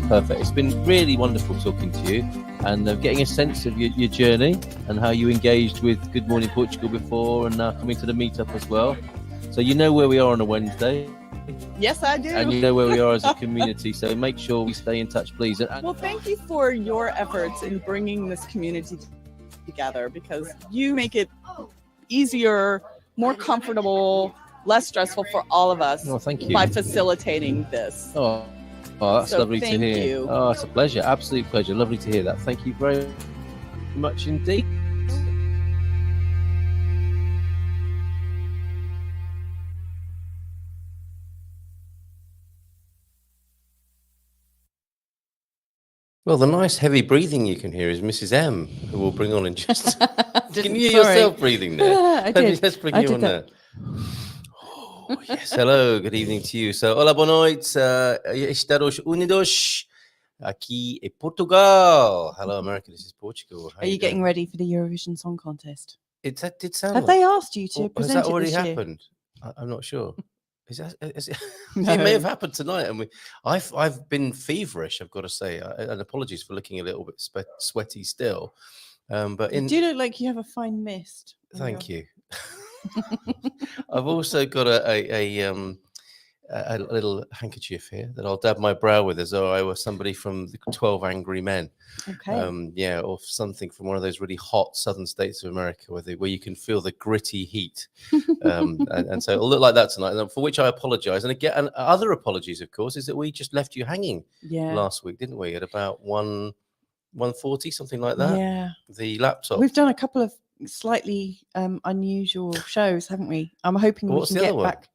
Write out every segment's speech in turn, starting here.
Perfect. It's been really wonderful talking to you and getting a sense of your journey and how you engaged with Good Morning Portugal before and now coming to the meetup as well. So you know where we are on a Wednesday. Yes, I do. And you know where we are as a community. So make sure we stay in touch, please. Well, thank you for your efforts in bringing this community together, because you make it easier, more comfortable, less stressful for all of us thank you. by facilitating this. Oh, that's lovely to hear. Thank you. Oh, it's a pleasure. Absolute pleasure. Lovely to hear that. Thank you very much indeed. Well, the nice heavy breathing you can hear is Mrs. M, who we'll bring on in just. Can you hear yourself breathing there? I did. Let's bring you on there. Oh, yes. Hello. Good evening to you. So, hola, boa noite. Estados Unidos. Aqui em Portugal. Hello, America. This is Portugal. Are you getting ready for the Eurovision Song Contest? It did sound. Have they asked you to present has that already it this happened? I'm not sure. Is it? No. It may have happened tonight, and I've been feverish. I've got to say, and apologies for looking a little bit sweaty still. But You do look like you have a fine mist. Thank you. I've also got a little handkerchief here that I'll dab my brow with, as though I were somebody from the 12 Angry Men. Okay. Or something from one of those really hot southern states of America where you can feel the gritty heat. And so it'll look like that tonight, for which I apologize. And again, and other apologies, of course, is that we just left you hanging last week, didn't we? At about 1:40, something like that. Yeah. The laptop. We've done a couple of slightly unusual shows, haven't we? I'm hoping we can get back.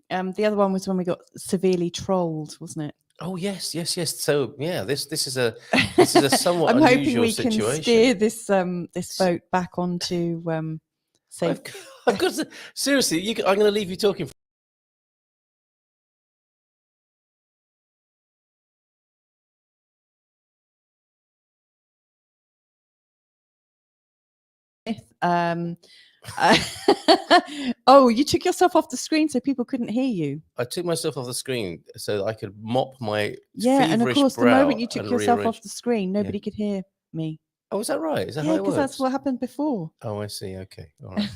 The other one was when we got severely trolled, wasn't it? Oh yes. So yeah, this is a somewhat I'm hoping unusual we situation. can steer this boat back onto safe. I've got to, seriously, I'm going to leave you talking. Oh, you took yourself off the screen so people couldn't hear you. I took myself off the screen so that I could mop my and of course, the moment you took yourself rearrange. off the screen, nobody could hear me. Oh, is that right? Is that how it because works? that's what happened before. Oh, I see. Okay, all right.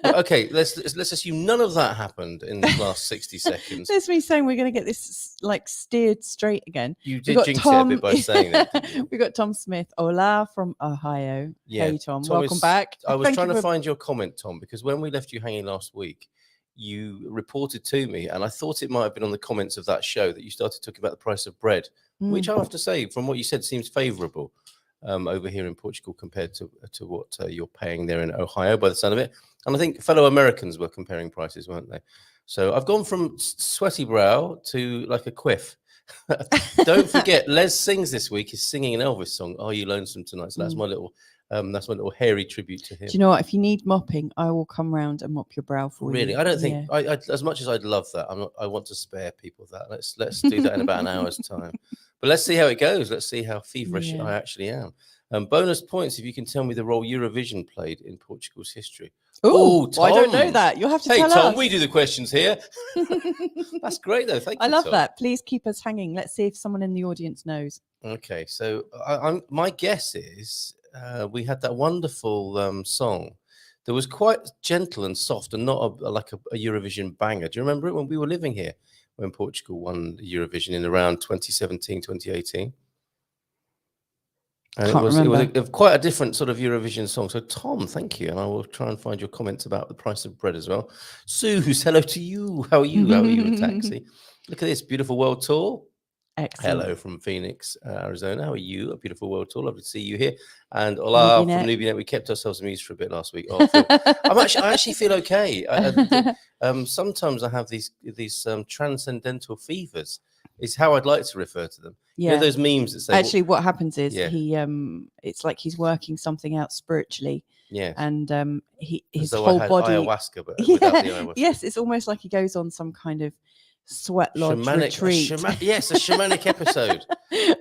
Well, okay, let's assume none of that happened in the last 60 seconds. There's me saying we're going to get this steered straight again. You did jinx it a bit by saying that. We got Tom Smith, hola from Ohio. Yeah, hey Tom, welcome back. I was trying to find your comment, Tom, because when we left you hanging last week, you reported to me, and I thought it might have been on the comments of that show that you started talking about the price of bread, which I have to say, from what you said, seems favourable over here in Portugal compared to what you're paying there in Ohio, by the sound of it. And I think fellow Americans were comparing prices, weren't they? So I've gone from sweaty brow to like a quiff. Don't forget, Les Sings this week is singing an Elvis song, "Are You Lonesome Tonight?" So that's my little hairy tribute to him. Do you know what? If you need mopping, I will come round and mop your brow for you. Really, I don't think I as much as I'd love that, I want to spare people that. Let's do that in about an hour's time. But let's see how it goes. Let's see how feverish I actually am. Bonus points if you can tell me the role Eurovision played in Portugal's history. Oh, Tom. I don't know that. You'll have to tell us. Hey, Tom, we do the questions here. That's great, though. Thank you, I love Tom. that. Please keep us hanging. Let's see if someone in the audience knows. Okay, so my guess is we had that wonderful song that was quite gentle and soft and not like a Eurovision banger. Do you remember it when we were living here, when Portugal won Eurovision in around 2017, 2018? And it was quite a different sort of Eurovision song. So, Tom, thank you. And I will try and find your comments about the price of bread as well. Suze, hello to you. How are you? How are you in taxi? Look at this beautiful world tour. Excellent. Hello from Phoenix, Arizona. How are you? A beautiful world tour. Lovely to see you here. And hola from Nubianet. We kept ourselves amused for a bit last week. Oh, I actually feel okay. Sometimes I have these transcendental fevers. Is how I'd like to refer to them. Yeah. You know those memes that say. Actually, what happens is it's like he's working something out spiritually. Yeah. And his whole body. Ayahuasca, but without the ayahuasca. Yes, it's almost like he goes on some kind of sweat lodge retreat. Yes, a shamanic episode.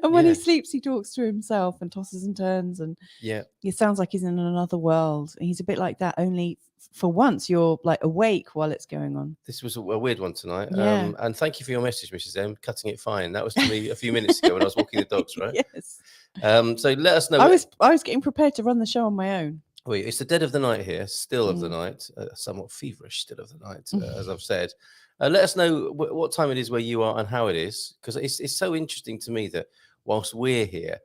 And when he sleeps, he talks to himself and tosses and turns, and it sounds like he's in another world. And he's a bit like that, only for once you're like awake while it's going on. This was a weird one tonight. Yeah. And thank you for your message, Mrs. M. Cutting it fine. That was to me a few minutes ago when I was walking the dogs, right? Yes. So let us know. I was getting prepared to run the show on my own. Wait, it's the dead of the night here, still of the night, somewhat feverish still of the night, as I've said. Let us know what time it is where you are and how it is, because it's so interesting to me that whilst we're here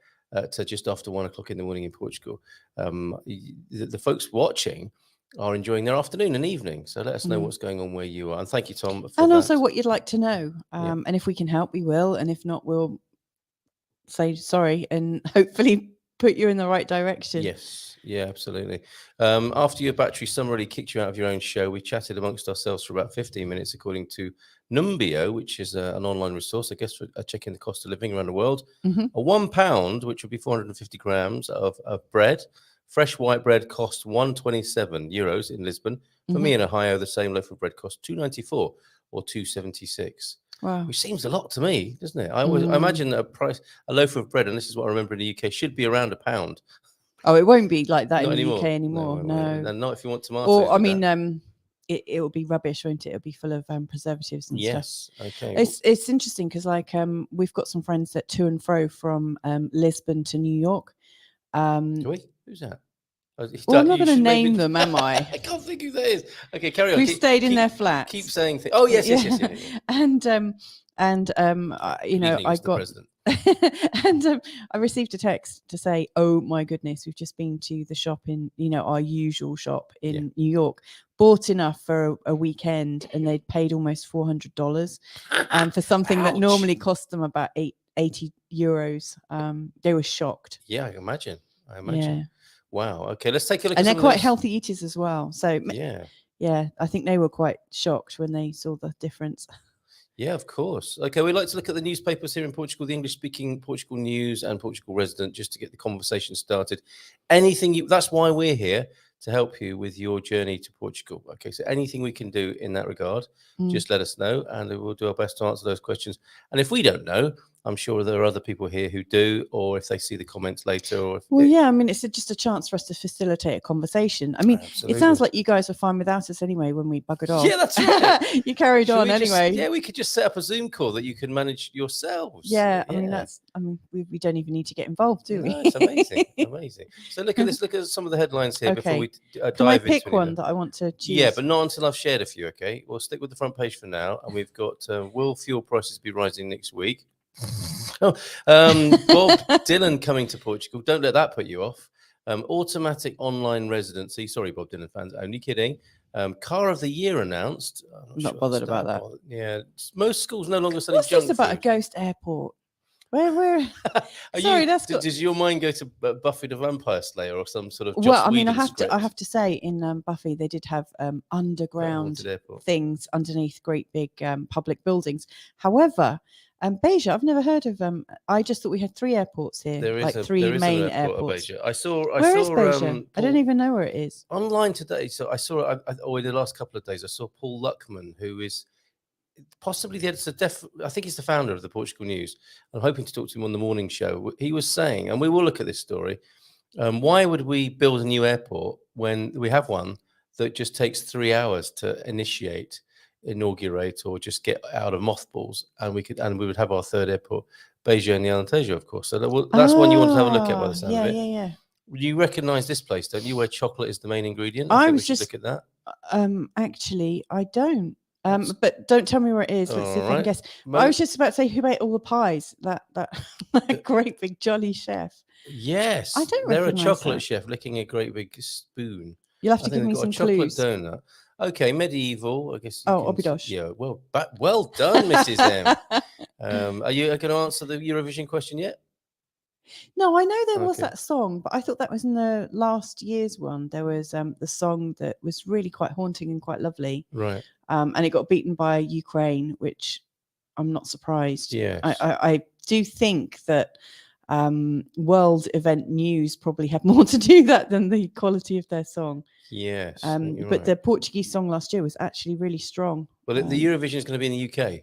to just after 1 o'clock in the morning in Portugal, the folks watching are enjoying their afternoon and evening. So let us know what's going on where you are. And thank you, Tom. And also what you'd like to know. And if we can help, we will. And if not, we'll say sorry and hopefully put you in the right direction. Yes. Yeah, absolutely. After your battery summarily kicked you out of your own show, we chatted amongst ourselves for about 15 minutes, according to Numbeo, which is an online resource, I guess, for checking the cost of living around the world. A £1, which would be 450 grams of bread. Fresh white bread costs €127 in Lisbon. For me in Ohio, the same loaf of bread costs $2.94 or $2.76. Wow. Which seems a lot to me, doesn't it? I imagine a loaf of bread, and this is what I remember in the UK, should be around £1. Oh, it won't be like that Not in the anymore. UK anymore. No. And not if you want tomatoes. Or I mean, it will be rubbish, won't it? It'll be full of preservatives and stuff. Yes. Okay. It's interesting because like we've got some friends that to and fro from Lisbon to New York. Do we? Who's that? Well, I'm not going to name them, am I? I can't think who that is. Okay, carry on. We've stayed in their flats. Keep saying things. Oh yes. And you know, I got and I received a text to say, "Oh my goodness, we've just been to the shop in, you know, our usual shop in New York, bought enough for a weekend, and they'd paid almost $400 for something that normally cost them about €80. They were shocked. Yeah, I imagine. Yeah. Wow. Okay, let's take a look. And they're quite healthy eaters as well. So yeah, I think they were quite shocked when they saw the difference. Yeah, of course. Okay, we like to look at the newspapers here in Portugal, the English-speaking Portugal News and Portugal Resident, just to get the conversation started. That's why we're here, to help you with your journey to Portugal. Okay, so anything we can do in that regard, just let us know, and we'll do our best to answer those questions. And if we don't know, I'm sure there are other people here who do, or if they see the comments later. Or I mean, it's just a chance for us to facilitate a conversation. I mean, It sounds like you guys were fine without us anyway when we buggered off. Yeah, that's right. You carried on anyway. We could just set up a Zoom call that you can manage yourselves. Yeah, I mean, we don't even need to get involved, do we? No, it's amazing, amazing. So look at this. Look at some of the headlines here before we dive Can I into pick one that I want to choose? Yeah, but not until I've shared a few. Okay, we'll stick with the front page for now, and we've got will fuel prices be rising next week? Bob Dylan coming to Portugal. Don't let that put you off. Automatic online residency. Sorry, Bob Dylan fans. Only kidding. Car of the year announced. I'm not bothered about that. Yeah, most schools no longer selling What's junk this about food. a ghost airport? Where? Does your mind go to Buffy the Vampire Slayer or some sort of? Well, I mean, I have to say, in Buffy they did have underground things underneath great big public buildings. However, Beja, I've never heard of I just thought we had 3 airports here, three main airports. I saw. Where is Beja? I don't even know where it is. Online today, so I saw. In the last couple of days, I saw Paul Luckman, who is possibly I think he's the founder of the Portugal News. I'm hoping to talk to him on the morning show. He was saying, and we will look at this story. Why would we build a new airport when we have one that just takes 3 hours to inaugurate or just get out of mothballs, and we would have our third airport, Beja and the Alentejo, of course. So that's one you want to have a look at by the sound of it. Yeah. You recognise this place, don't you? Where chocolate is the main ingredient. I was just look at that. Actually, I don't. But don't tell me where it is. Let's see if I can guess. I was just about to say, who ate all the pies? That great big jolly chef. Yes, I don't. They're a chocolate chef licking a great big spoon. You'll have to give me some clues. Chocolate donut. Okay, medieval. I guess. Obidosh. Yeah. Well done, Mrs. M. Are you going to answer the Eurovision question yet? No, I know there was that song, but I thought that was in the last year's one. There was the song that was really quite haunting and quite lovely. Right. And it got beaten by Ukraine, which I'm not surprised. Yeah. I do think that World Event News probably had more to do that than the quality of their song. Yes. But the Portuguese song last year was actually really strong. Well, the Eurovision is going to be in the UK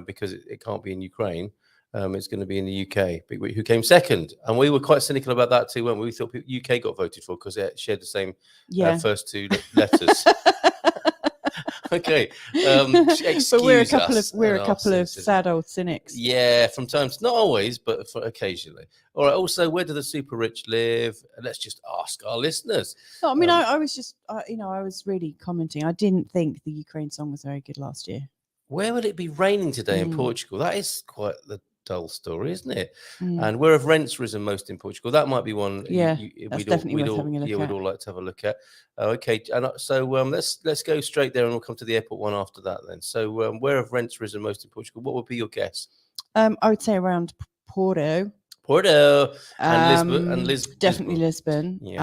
because it can't be in Ukraine. It's going to be in the UK. Big Week, who came second, and we were quite cynical about that too, weren't we? We thought UK got voted for because it shared the same first two letters. Okay, but we're a couple of sad old cynics. Yeah, from time to not always, but occasionally. All right. Also, where do the super rich live? Let's just ask our listeners. No, I mean, I was just, I was really commenting. I didn't think the Ukraine song was very good last year. Where will it be raining today in Portugal? That is quite the dull story, isn't it? And where have rents risen most in Portugal? That might be one. Yeah, that's definitely worth having a look at. We'd all like to have a look at. Okay, and so let's go straight there, and we'll come to the airport one after that. Then, so where have rents risen most in Portugal? What would be your guess? I would say around Porto and Lisbon, definitely Lisbon. Yes.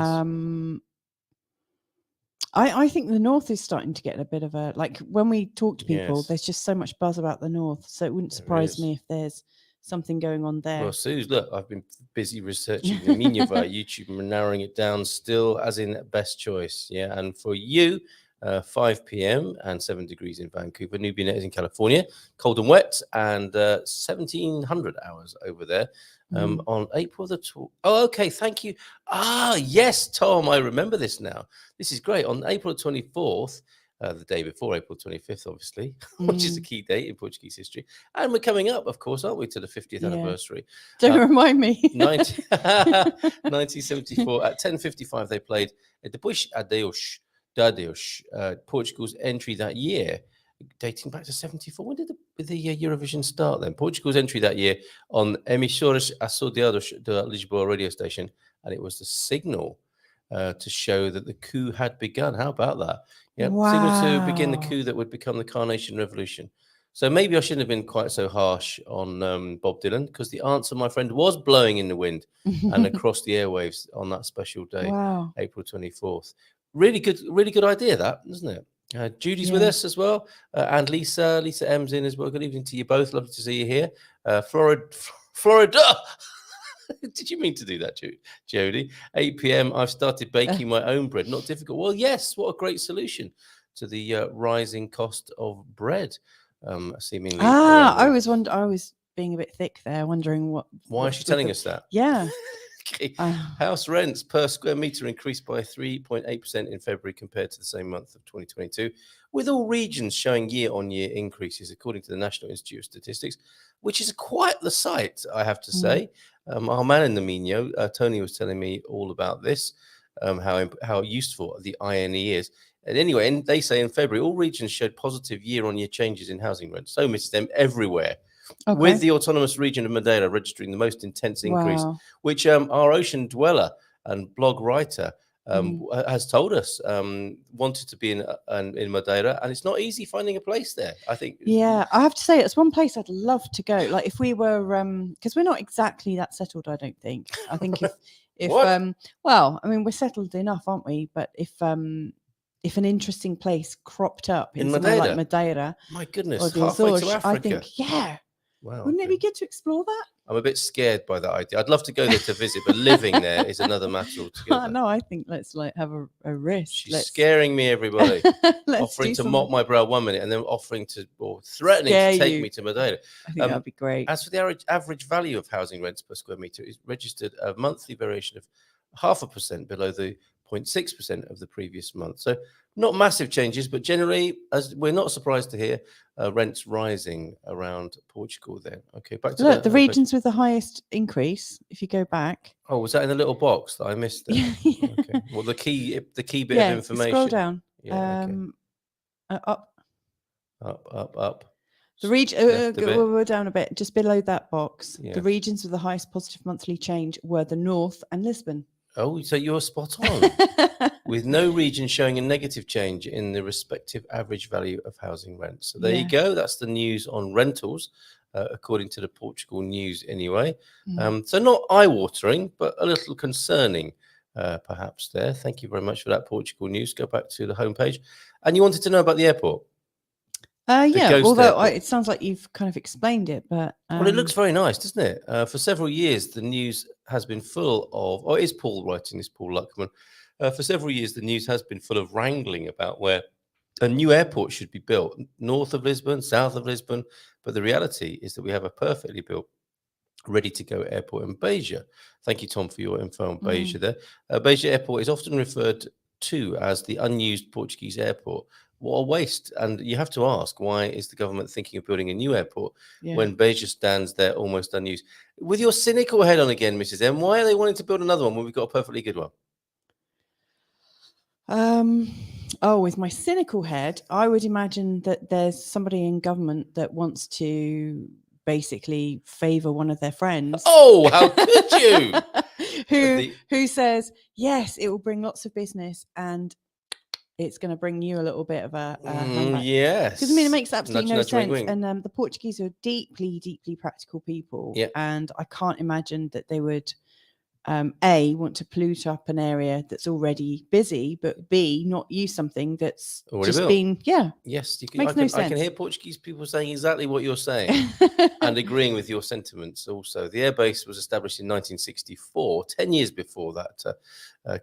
I think the north is starting to get a bit of a, like, when we talk to people, there's just so much buzz about the north. So it wouldn't surprise me if there's something going on there. Well, Suze, look, I've been busy researching the Minho via YouTube and narrowing it down still as in best choice. Yeah. And for you, 5 p.m. and 7 degrees in Vancouver. Nubian is in California, cold and wet, and 1,700 hours over there. On April the 12th. Oh, okay. Thank you. Yes, Tom. I remember this now. This is great. On April 24th, the day before April 25th, obviously, which is a key date in Portuguese history. And we're coming up, of course, aren't we, to the 50th anniversary. Don't remind me. 1974 at 10:55, they played Depois Adeus, Portugal's entry that year, dating back to 74. When did the Eurovision start then? Portugal's entry that year on Emissoras Associadas de Lisboa radio station, and it was the signal to show that the coup had begun. How about that? Yeah, signal to begin the coup that would become the Carnation Revolution. So maybe I shouldn't have been quite so harsh on Bob Dylan, because the answer, my friend, was blowing in the wind and across the airwaves on that special day, April 24th. Really good idea, that, isn't it? Judy's with us as well, and Lisa M's in as well. Good evening to you both. Lovely to see you here. Florida. Did you mean to do that, Jody? 8 p.m. I've started baking my own bread. Not difficult. Well, yes. What a great solution to the rising cost of bread. Seemingly. I was being a bit thick there, wondering why is she telling us that? Yeah. Okay. House rents per square meter increased by 3.8% in February compared to the same month of 2022, with all regions showing year-on-year increases, according to the National Institute of Statistics, which is quite the sight, I have to say. Our man in the Minho, Tony, was telling me all about this, how useful the INE is. And anyway, and they say in February, all regions showed positive year-on-year changes in housing rents. So, Mrs. M, everywhere. Okay. With the autonomous region of Madeira registering the most intense increase, which our ocean dweller and blog writer has told us wanted to be in Madeira, and it's not easy finding a place there, I think. Yeah, I have to say, it's one place I'd love to go. Like, if we were, because we're not exactly that settled, I don't think. I think if well, I mean, we're settled enough, aren't we? But if an interesting place cropped up in somewhere like Madeira, my goodness, or the halfway to Africa, I think, wow, wouldn't it be good to explore that? I'm a bit scared by that idea. I'd love to go there to visit, but living there is another matter altogether. No, I think let's have a risk. She's scaring me, everybody. Offering to mop my brow 1 minute and then threatening to take me to Madeira. I think that'd be great. As for the average value of housing rents per square meter, is registered a monthly variation of 0.5% below the 0.6% of the previous month. So not massive changes, but generally, as we're not surprised to hear, rents rising around Portugal then. Okay, back to the regions with the highest increase, if you go back. Oh, was that in the little box that I missed there? Yeah. Okay. Well, the key bit of information. Scroll down. Yeah, up. The region, we're down a bit, just below that box. Yeah. The regions with the highest positive monthly change were the North and Lisbon. Oh, so you're spot on. With no region showing a negative change in the respective average value of housing rents. So there you go. That's the news on rentals, according to the Portugal news anyway. So not eye-watering, but a little concerning, perhaps there. Thank you very much for that Portugal news. Go back to the homepage. And you wanted to know about the airport? Although it sounds like you've kind of explained it, but well, it looks very nice, doesn't it? For several years, the news has been full of, is Paul writing this, Paul Luckman? For several years, the news has been full of wrangling about where a new airport should be built, north of Lisbon, south of Lisbon. But the reality is that we have a perfectly built ready-to-go airport in Beja. Thank you, Tom, for your info on Beja there. Beja Airport is often referred to as the unused Portuguese airport. What a waste. And you have to ask, why is the government thinking of building a new airport when Beja stands there almost unused? With your cynical head on again, Mrs. M, why are they wanting to build another one when we've got a perfectly good one? With my cynical head, I would imagine that there's somebody in government that wants to basically favor one of their friends. Oh, how could you? who says, yes, it will bring lots of business and it's going to bring you a little bit of a handbag. Yes. Because, I mean, it makes absolutely no sense. Wing, wing. And the Portuguese are deeply, deeply practical people. Yeah. And I can't imagine that they would, A, want to pollute up an area that's already busy, but B, not use something that's already just built. been, Yes, you can, makes no sense. I can hear Portuguese people saying exactly what you're saying and agreeing with your sentiments also. The airbase was established in 1964, 10 years before that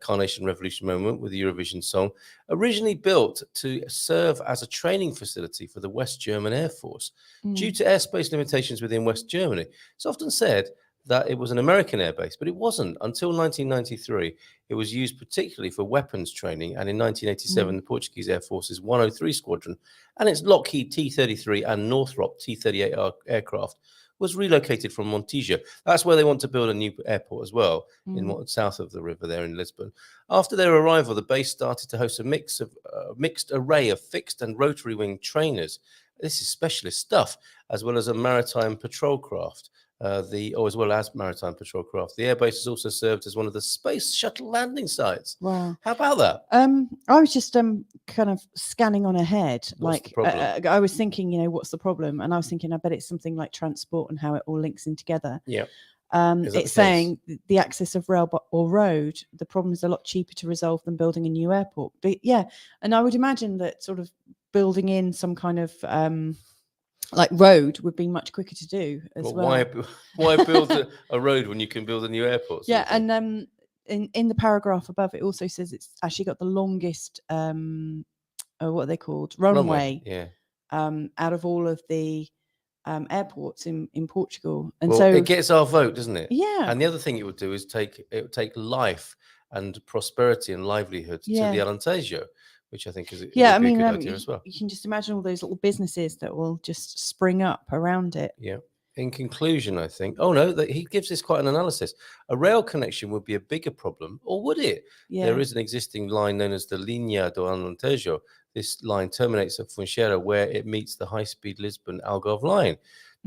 Carnation Revolution moment with the Eurovision song, originally built to serve as a training facility for the West German Air Force. Due to airspace limitations within West Germany, it's often said that it was an American airbase, but it wasn't. Until 1993, it was used particularly for weapons training, and in 1987, the Portuguese Air Force's 103 Squadron and its Lockheed T-33 and Northrop T-38 aircraft was relocated from Montijo. That's where they want to build a new airport as well, in south of the river there in Lisbon. After their arrival, the base started to host a mixed array of fixed and rotary wing trainers. This is specialist stuff, as well as a maritime patrol craft. As well as maritime patrol craft. The airbase has also served as one of the space shuttle landing sites. Wow. How about that? I was just kind of scanning on ahead. What's the problem? I was thinking, what's the problem? And I was thinking, I bet it's something like transport and how it all links in together. Yeah. It's saying the access of rail or road, the problem is a lot cheaper to resolve than building a new airport. But yeah, and I would imagine that sort of building in some kind of like road would be much quicker to do as well. Why build a road when you can build a new airport? Yeah, and in the paragraph above, it also says it's actually got the longest what are they called, runway. Yeah. Out of all of the airports in Portugal, and well, so it gets our vote, doesn't it? Yeah. And the other thing it would do is take life and prosperity and livelihood to the Alentejo, which I think is a good idea as well. You can just imagine all those little businesses that will just spring up around it. Yeah. In conclusion, I think, he gives this quite an analysis. A rail connection would be a bigger problem, or would it? Yeah. There is an existing line known as the Linha do Alentejo. This line terminates at Funchera, where it meets the high-speed Lisbon Algarve line.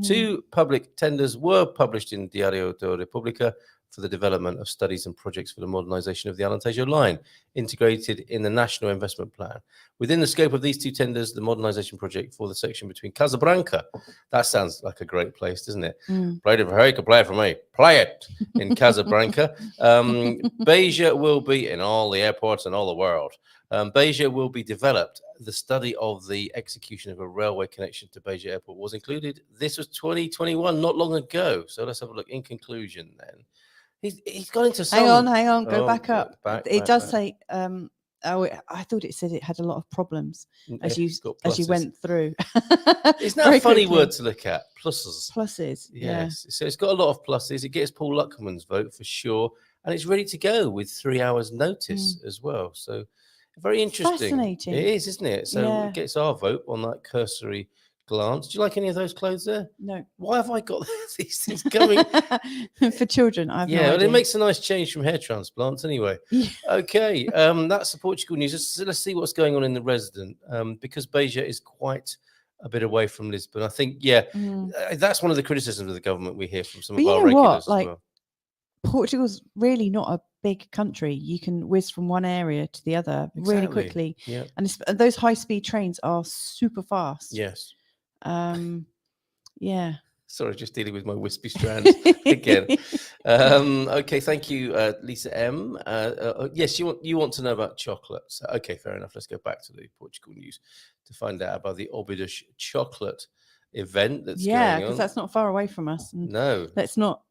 2 public tenders were published in Diario da República for the development of studies and projects for the modernization of the Alentejo line, integrated in the National Investment Plan. Within the scope of these 2 tenders, the modernization project for the section between Casablanca, that sounds like a great place, doesn't it? Play it for her, you can play it for me. Play it in Casablanca. Beja will be in all the airports in all the world. Beja will be developed. The study of the execution of a railway connection to Beja Airport was included. This was 2021, not long ago. So let's have a look. In conclusion, then. He's gone into some... Hang on, go back up. It does say, I thought it said it had a lot of problems as you went through. Isn't that a funny word to look at? Pluses. Pluses, yes. So it's got a lot of pluses. It gets Paul Luckman's vote for sure. And it's ready to go with 3 hours notice as well. So very interesting. Fascinating. It is, isn't it? So it gets our vote on that cursory glance. Do you like any of those clothes there? No. Why have I got these things coming? For children, I have no idea. Well, it makes a nice change from hair transplants anyway. Okay, that's the Portugal news. Let's see what's going on in the resident, because Beja is quite a bit away from Lisbon. I think, that's one of the criticisms of the government we hear from some of our regulars as well. Portugal's really not a big country. You can whiz from one area to the other really quickly. Yeah. And those high-speed trains are super fast. Yes. Yeah. Sorry, just dealing with my wispy strands again. Okay, thank you, Lisa M. Yes, you want to know about chocolates. Okay, fair enough. Let's go back to the Portugal news to find out about the Óbidos chocolate event that's going on. Yeah, because that's not far away from us. And no. let's not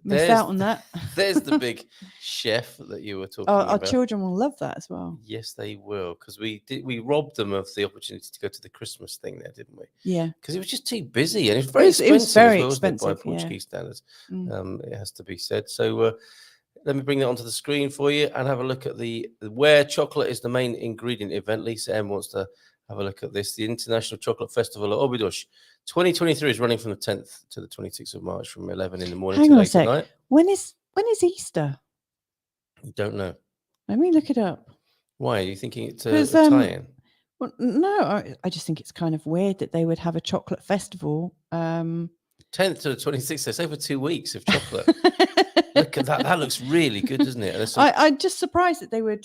Missed out on that. There's the big chef that you were talking Our about. children will love that as well. Yes, they will, because we robbed them of the opportunity to go to the Christmas thing there, didn't we? Yeah, because it was just too busy and it's very expensive. It was very as well, expensive by Portuguese standards. Mm. It has to be said. So let me bring that onto the screen for you and have a look at the where chocolate is the main ingredient event. Lisa M wants to have a look at this. The International Chocolate Festival at Óbidos 2023 is running from the 10th to the 26th of March from 11 in the morning Hang to on a 8 sec. at night. When is Easter? You don't know. Let me look it up. Why? Are you thinking it's a 'Cause, tie-in? Well, no, I just think it's kind of weird that they would have a chocolate festival. 10th to the 26th. That's over 2 weeks of chocolate. Look at that. That looks really good, doesn't it? And I'm just surprised that they would,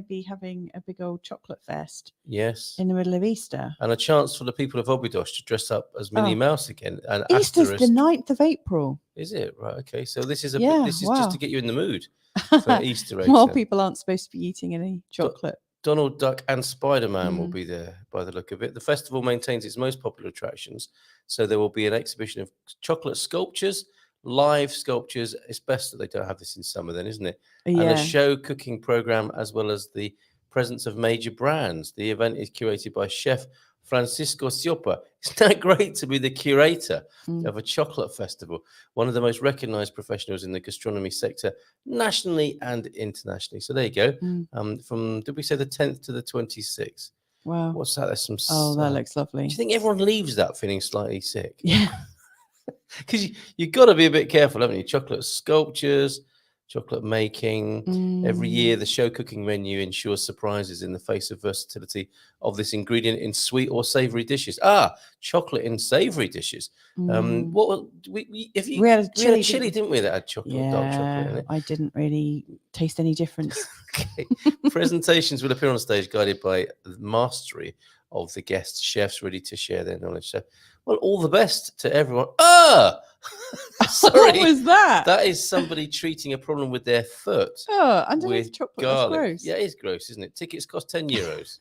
be having a big old chocolate fest. Yes. In the middle of Easter. And a chance for the people of Óbidos to dress up as Minnie Mouse again. And Easter's the 9th of April. Is it? Right. Okay. So this is just to get you in the mood for Easter eggs. Well, people aren't supposed to be eating any chocolate. Donald Duck and Spider-Man will be there by the look of it. The festival maintains its most popular attractions. So there will be an exhibition of chocolate sculptures, live sculptures. It's best that they don't have this in summer then, isn't it? Yeah. And a show cooking program, as well as the presence of major brands. The event is curated by chef Francisco Siopa. Isn't that great to be the curator of a chocolate festival? One of the most recognized professionals in the gastronomy sector, nationally and internationally. So there you go. From, did we say the 10th to the 26th? Wow. What's that? There's some. That looks lovely. Do you think everyone leaves that feeling slightly sick? Yeah. Because you've got to be a bit careful, haven't you? Chocolate sculptures, chocolate making. Every year, the show cooking menu ensures surprises in the face of versatility of this ingredient in sweet or savory dishes. Chocolate in savory dishes. What we had a chili, didn't we? That had chocolate, dark chocolate in it. I didn't really taste any difference. Okay. Presentations will appear on stage, guided by the mastery of the guest chefs, ready to share their knowledge. So, well, all the best to everyone. Sorry, what was that? That is somebody treating a problem with their foot. Underneath chocolate. Garlic. That's gross. Yeah, it is gross, isn't it? Tickets cost €10.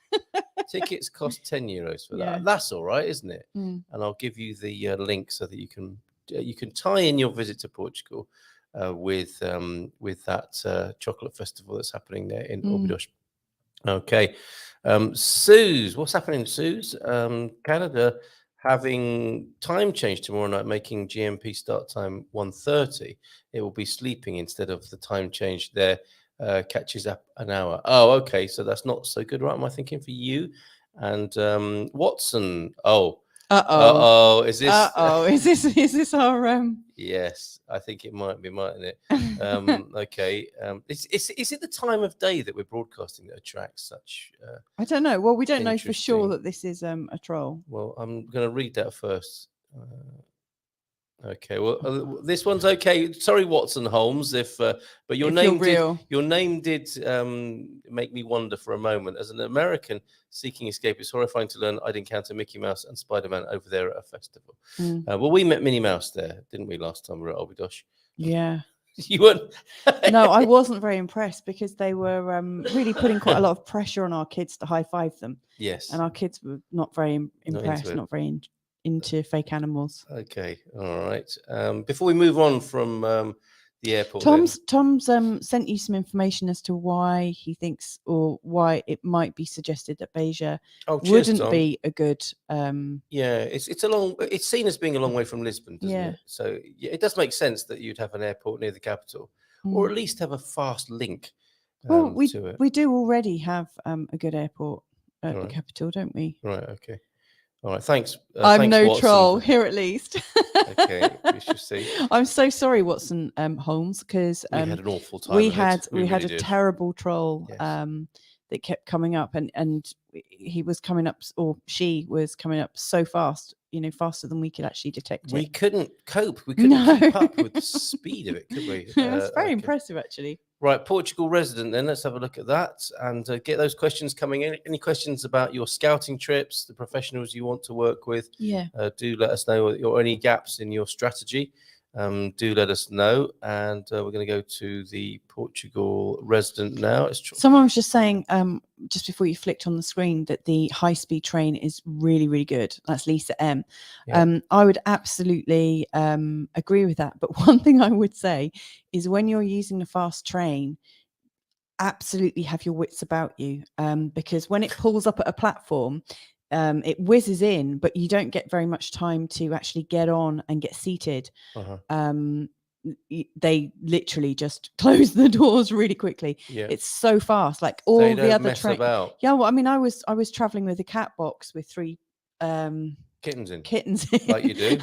Tickets cost €10 for that. Yeah. That's all right, isn't it? And I'll give you the link so that you can tie in your visit to Portugal with that chocolate festival that's happening there in Óbidos. Okay, Suze, what's happening, Suze? Canada having time change tomorrow night, making GMP start time 1:30. It will be sleeping instead of the time change there. Catches up an hour. Oh, okay. So that's not so good, right? Am I thinking for you? And Watson. Is this our Yes, I think it might be, mightn't it? Okay. Is it the time of day that we're broadcasting that attracts such I don't know. Well, we don't know for sure that this is a troll. Well, I'm going to read that first. Okay, well, this one's okay. Sorry, Watson Holmes, but your name did make me wonder for a moment. As an American seeking escape, it's horrifying to learn I'd encounter Mickey Mouse and Spider-Man over there at a festival. Well, we met Minnie Mouse there, didn't we, last time we were at Óbidos? Yeah. You weren't? No, I wasn't very impressed because they were really putting quite a lot of pressure on our kids to high-five them. Yes. And our kids were not very impressed, not very into fake animals. Okay, all right. Before we move on from the airport, Tom's sent you some information as to why he thinks, or why it might be suggested that Beja wouldn't be a good. Yeah, it's seen as being a long way from Lisbon, doesn't it? So it does make sense that you'd have an airport near the capital, or at least have a fast link. Well, we do already have a good airport at the capital, don't we? Right. Okay. All right, thanks. I'm thanks, no Watson. troll here, at least. Okay, we shall see. I'm so sorry, Watson Holmes, because we had an awful time. We had a terrible troll that kept coming up, and he was coming up, or she was coming up so fast, faster than we could actually detect it. We couldn't cope. We couldn't keep up with the speed of it, could we? It's very impressive, actually. Right, Portugal resident, then let's have a look at that and get those questions coming in. Any questions about your scouting trips, the professionals you want to work with? Yeah. Do let us know, or any gaps in your strategy. do let us know. And we're going to go to the Portugal resident now. Someone was just saying, just before you flicked on the screen, that the high-speed train is really, really good. That's Lisa M. Yeah. I would absolutely agree with that. But one thing I would say is when you're using the fast train, absolutely have your wits about you, because when it pulls up at a platform, it whizzes in, but you don't get very much time to actually get on and get seated. They literally just close the doors really quickly. It's so fast, like all the other trains. Yeah, well, I mean, I was traveling with a cat box with 3 kittens in, like you do,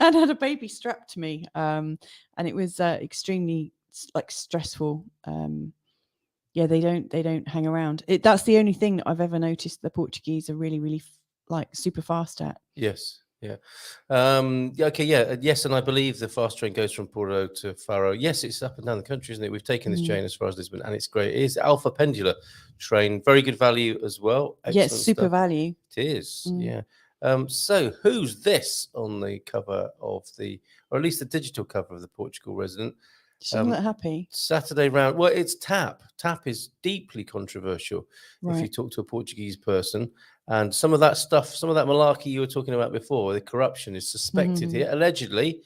and had a baby strapped to me, and it was extremely like stressful. Yeah, they don't hang around. That's the only thing that I've ever noticed the Portuguese are really, really like super fast at. Yes. Yeah. Okay. Yeah. Yes. And I believe the fast train goes from Porto to Faro. Yes, it's up and down the country, isn't it? We've taken this train as far as Lisbon, and it's great. It is Alpha Pendular train. Very good value as well. Yes, yeah, super value. It is. Yeah. So who's this on the cover of or at least the digital cover of the Portugal resident? She's not happy. Saturday round. Well, it's TAP. TAP is deeply controversial if you talk to a Portuguese person. And some of that stuff, some of that malarkey you were talking about before, the corruption is suspected here. Allegedly,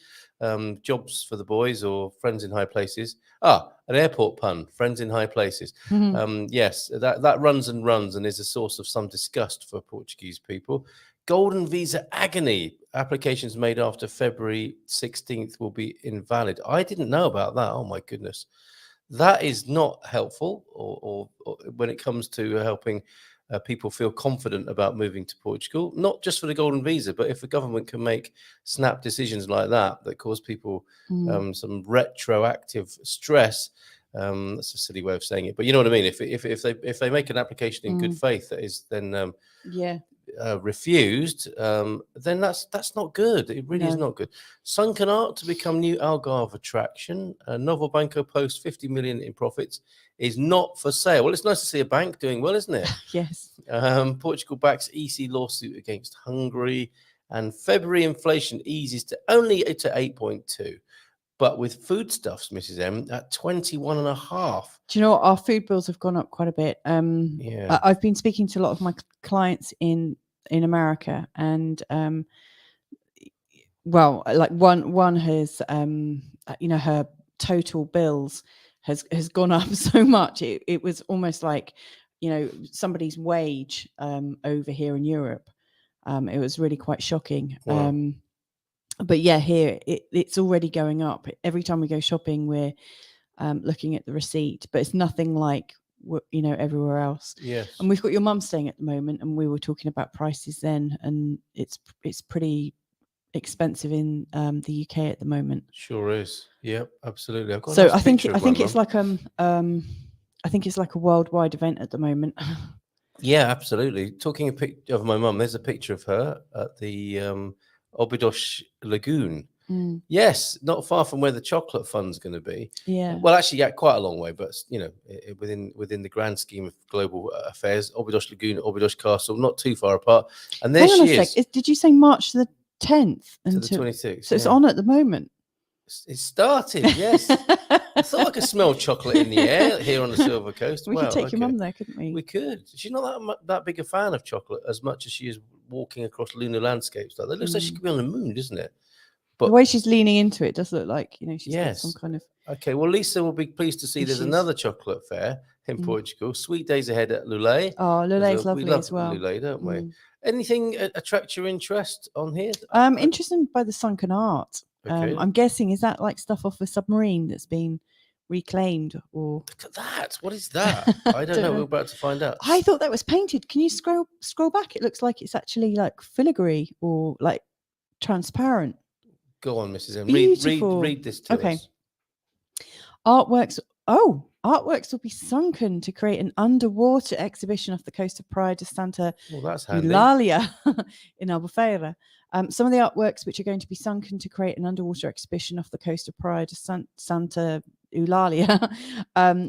jobs for the boys or friends in high places. An airport pun, friends in high places. Yes, that runs and is a source of some disgust for Portuguese people. Golden visa agony. Applications made after February 16th will be invalid. I didn't know about that. Oh my goodness. That is not helpful or when it comes to helping people feel confident about moving to Portugal, not just for the golden visa, but if the government can make snap decisions like that cause people some retroactive stress. That's a silly way of saying it, but you know what I mean. If they make an application in good faith that is then refused, then that's not good. It really is not good. Sunken art to become new Algarve attraction. Novo Banco posts 50 million in profits is not for sale. Well, it's nice to see a bank doing well, isn't it? Yes. Portugal backs EC lawsuit against Hungary, and February inflation eases to 8.2. But with foodstuffs, Mrs. M, at 21.5. Do you know what? Our food bills have gone up quite a bit. I've been speaking to a lot of my clients in America, and well, like one has, her total bills has gone up so much. It was almost like, somebody's wage over here in Europe. It was really quite shocking. Wow. But yeah, here it's already going up. Every time we go shopping, we're looking at the receipt, but it's nothing like everywhere else. Yes. And we've got your mum staying at the moment, and we were talking about prices then, and it's pretty expensive in the UK at the moment. Sure is. Yep, absolutely. I've got so I think it's like I think it's like a worldwide event at the moment. Yeah, absolutely. Talking a picture of my mum, there's a picture of her at the Óbidos Lagoon. Yes, not far from where the chocolate fund's going to be. Yeah. Well, actually, quite a long way, but within the grand scheme of global affairs, Óbidos Lagoon, Óbidos Castle, not too far apart. And there she is. Did you say March the 10th to the 26th? So it's on at the moment. It started, yes. I thought I could smell chocolate in the air here on the Silver Coast. We could take your mum there, couldn't we? We could. She's not that big a fan of chocolate as much as she is walking across lunar landscapes. Like that. It looks like she could be on the moon, doesn't it? But the way she's leaning into it does look like, she's got some kind of... Okay, well, Lisa will be pleased to see there's another chocolate fair in Portugal. Sweet days ahead at Lulé. Oh, Lulé's lovely we love as well. Lulé, don't we? Anything attract your interest on here? Interested by the sunken art. Okay. I'm guessing, is that like stuff off a submarine that's been reclaimed, or... Look at that. What is that? I don't know. We're about to find out. I thought that was painted. Can you scroll back? It looks like it's actually like filigree or like transparent. Go on, Mrs. M. Read this to us. Artworks will be sunken to create an underwater exhibition off the coast of Praia de Santa Eulalia in Albufeira. Some of the artworks which are going to be sunken to create an underwater exhibition off the coast of Praia de Santa Eulalia,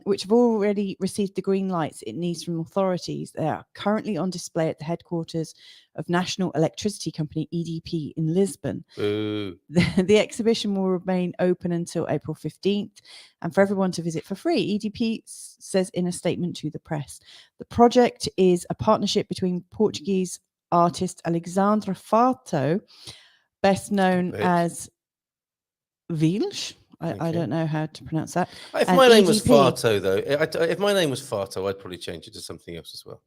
which have already received the green lights it needs from authorities. They are currently on display at the headquarters of National Electricity Company, EDP, in Lisbon. The exhibition will remain open until April 15th and for everyone to visit for free, EDP says in a statement to the press. The project is a partnership between Portuguese artist Alexandra Fato, best known as Vilch. I don't know how to pronounce that. If my name was Fato, though, if my name was Fato, I'd probably change it to something else as well.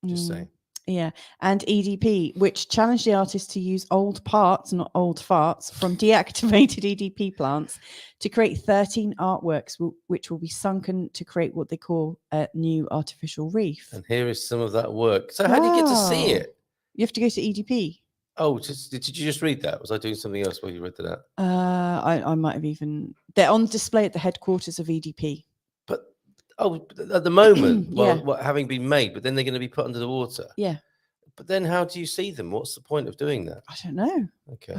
Just saying. Yeah. And EDP, which challenged the artist to use old parts, not old farts, from deactivated EDP plants to create 13 artworks, which will be sunken to create what they call a new artificial reef. And here is some of that work. So how do you get to see it? You have to go to EDP. Oh, did you just read that? Was I doing something else while you read that? I might have even... They're on display at the headquarters of EDP. But, at the moment, Yeah. having been made, but then they're going to be put under the water. Yeah. But then how do you see them? What's the point of doing that? I don't know. Okay.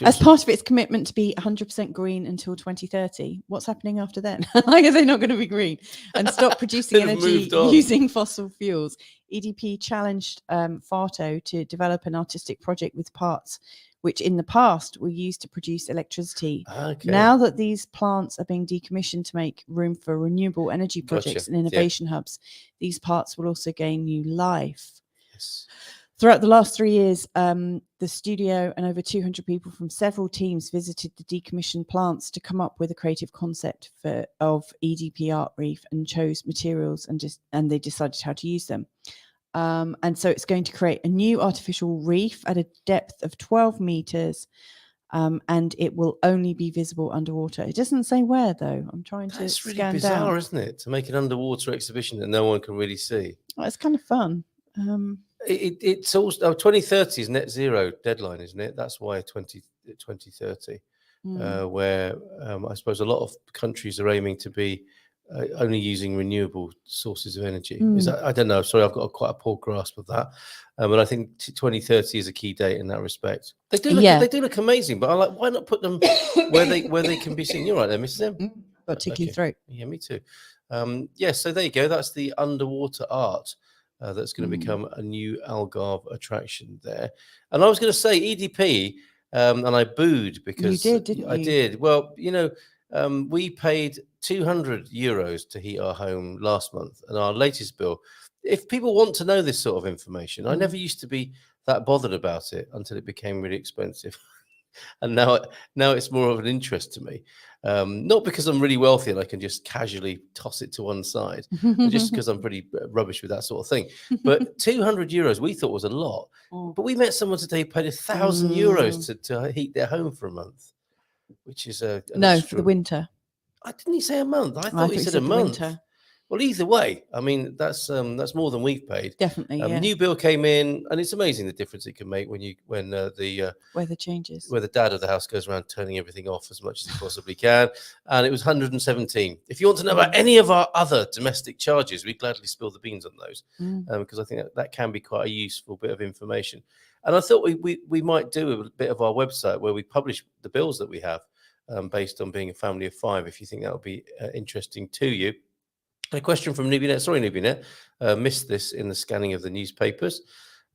As part of its commitment to be 100% green until 2030, what's happening after then? Like, are they not going to be green and stop producing energy using fossil fuels? EDP challenged Fato to develop an artistic project with parts which in the past were used to produce electricity. Okay. Now that these plants are being decommissioned to make room for renewable energy projects and innovation hubs, these parts will also gain new life. Yes. Throughout the last 3 years, the studio and over 200 people from several teams visited the decommissioned plants to come up with a creative concept of EDP Art Reef and chose materials and they decided how to use them. And so it's going to create a new artificial reef at a depth of 12 meters, and it will only be visible underwater. It doesn't say where, though. I'm trying to scan down. It's really bizarre, isn't it? To make an underwater exhibition that no one can really see. Well, it's kind of fun. It's also 2030 is net zero deadline, isn't it? That's why 2030, where I suppose a lot of countries are aiming to be only using renewable sources of energy. I don't know. Sorry, I've got quite a poor grasp of that. But I think 2030 is a key date in that respect. They do look amazing, but I'm like, why not put them where they can be seen? You're right there, Mrs. M. Got tickly throat. Yeah, me too. So there you go. That's the underwater art. That's going to become a new Algarve attraction there. And I was going to say EDP, and I booed because you did, didn't you? I did. Well, we paid €200 to heat our home last month, and our latest bill. If people want to know this sort of information, I never used to be that bothered about it until it became really expensive. And now it's more of an interest to me. Not because I'm really wealthy and I can just casually toss it to one side, just because I'm pretty rubbish with that sort of thing. But €200 we thought was a lot. But we met someone today who paid €1,000 to heat their home for a month, which is for the winter. Didn't he say a month? I thought he said a month. Winter. Well, either way, I mean, that's more than we've paid. Definitely, yeah. New bill came in, and it's amazing the difference it can make when the weather changes. Where the dad of the house goes around turning everything off as much as he possibly can. And it was 117. If you want to know about any of our other domestic charges, we gladly spill the beans on those, because I think that can be quite a useful bit of information. And I thought we might do a bit of our website where we publish the bills that we have based on being a family of 5, if you think that would be interesting to you. A question from Nubinet. Sorry, Nubinet. Missed this in the scanning of the newspapers.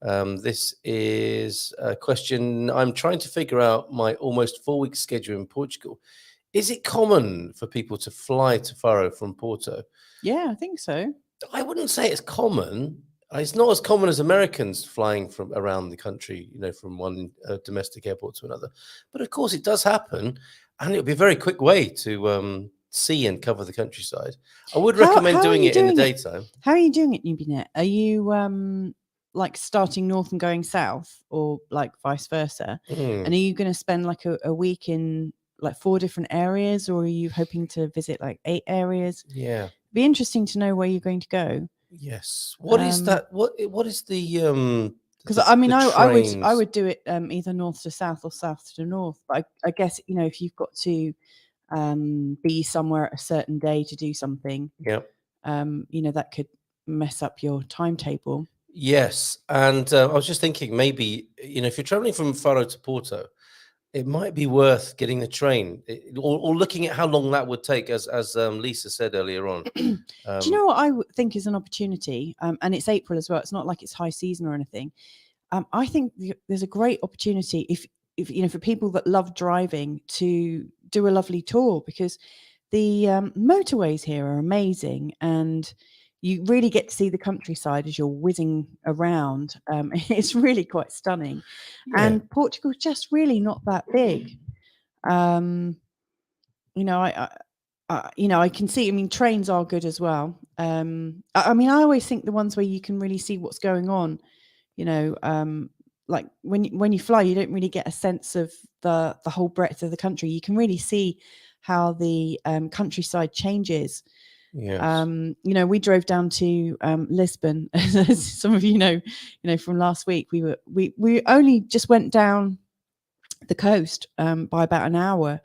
This is a question. I'm trying to figure out my almost 4-week schedule in Portugal. Is it common for people to fly to Faro from Porto? Yeah, I think so. I wouldn't say it's common. It's not as common as Americans flying from around the country, from one domestic airport to another. But of course, it does happen. And it would be a very quick way to see and cover the countryside. I would recommend doing it in the daytime. How are you doing it, Nubinet? Are you like starting north and going south, or like vice versa? And are you going to spend like a week in like 4 different areas, or are you hoping to visit like 8 areas? Yeah. It'd be interesting to know where you're going to go. Yes. What is that? What is the because I mean, I would do it either north to south or south to north. But I guess if you've got to be somewhere at a certain day to do something, that could mess up your timetable. Yes, and I was just thinking maybe if you're traveling from Faro to Porto, it might be worth getting the train or looking at how long that would take, as Lisa said earlier on. Do you know what I think is an opportunity? And it's April as well. It's not like it's high season or anything. I think there's a great opportunity if for people that love driving to do a lovely tour, because the motorways here are amazing, and you really get to see the countryside as you're whizzing around. It's really quite stunning. Yeah. And Portugal's just really not that big. I can see, trains are good as well. I always think the ones where you can really see what's going on, like when you fly, you don't really get a sense of the whole breadth of the country. You can really see how the countryside changes. Yes. We drove down to Lisbon, as some of you know from last week. We only just went down the coast by about an hour,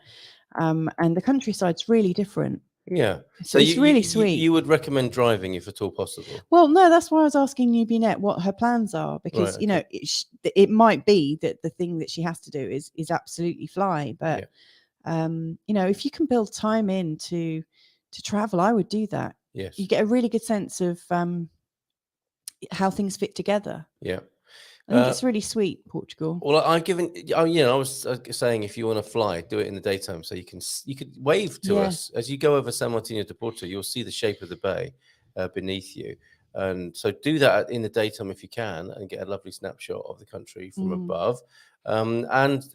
and the countryside's really different. Yeah, so it's really sweet. You would recommend driving if at all possible? Well, no, that's why I was asking Nubinette what her plans are, because right, okay. It might be that the thing that she has to do is absolutely fly, but if you can build time in to travel, I would do that. Yes, you get a really good sense of how things fit together. Yeah, I think it's really sweet, Portugal. Well, I was saying, if you want to fly, do it in the daytime, so you could wave to us as you go over San Martino de Porto. You'll see the shape of the bay beneath you, and so do that in the daytime if you can, and get a lovely snapshot of the country from above. And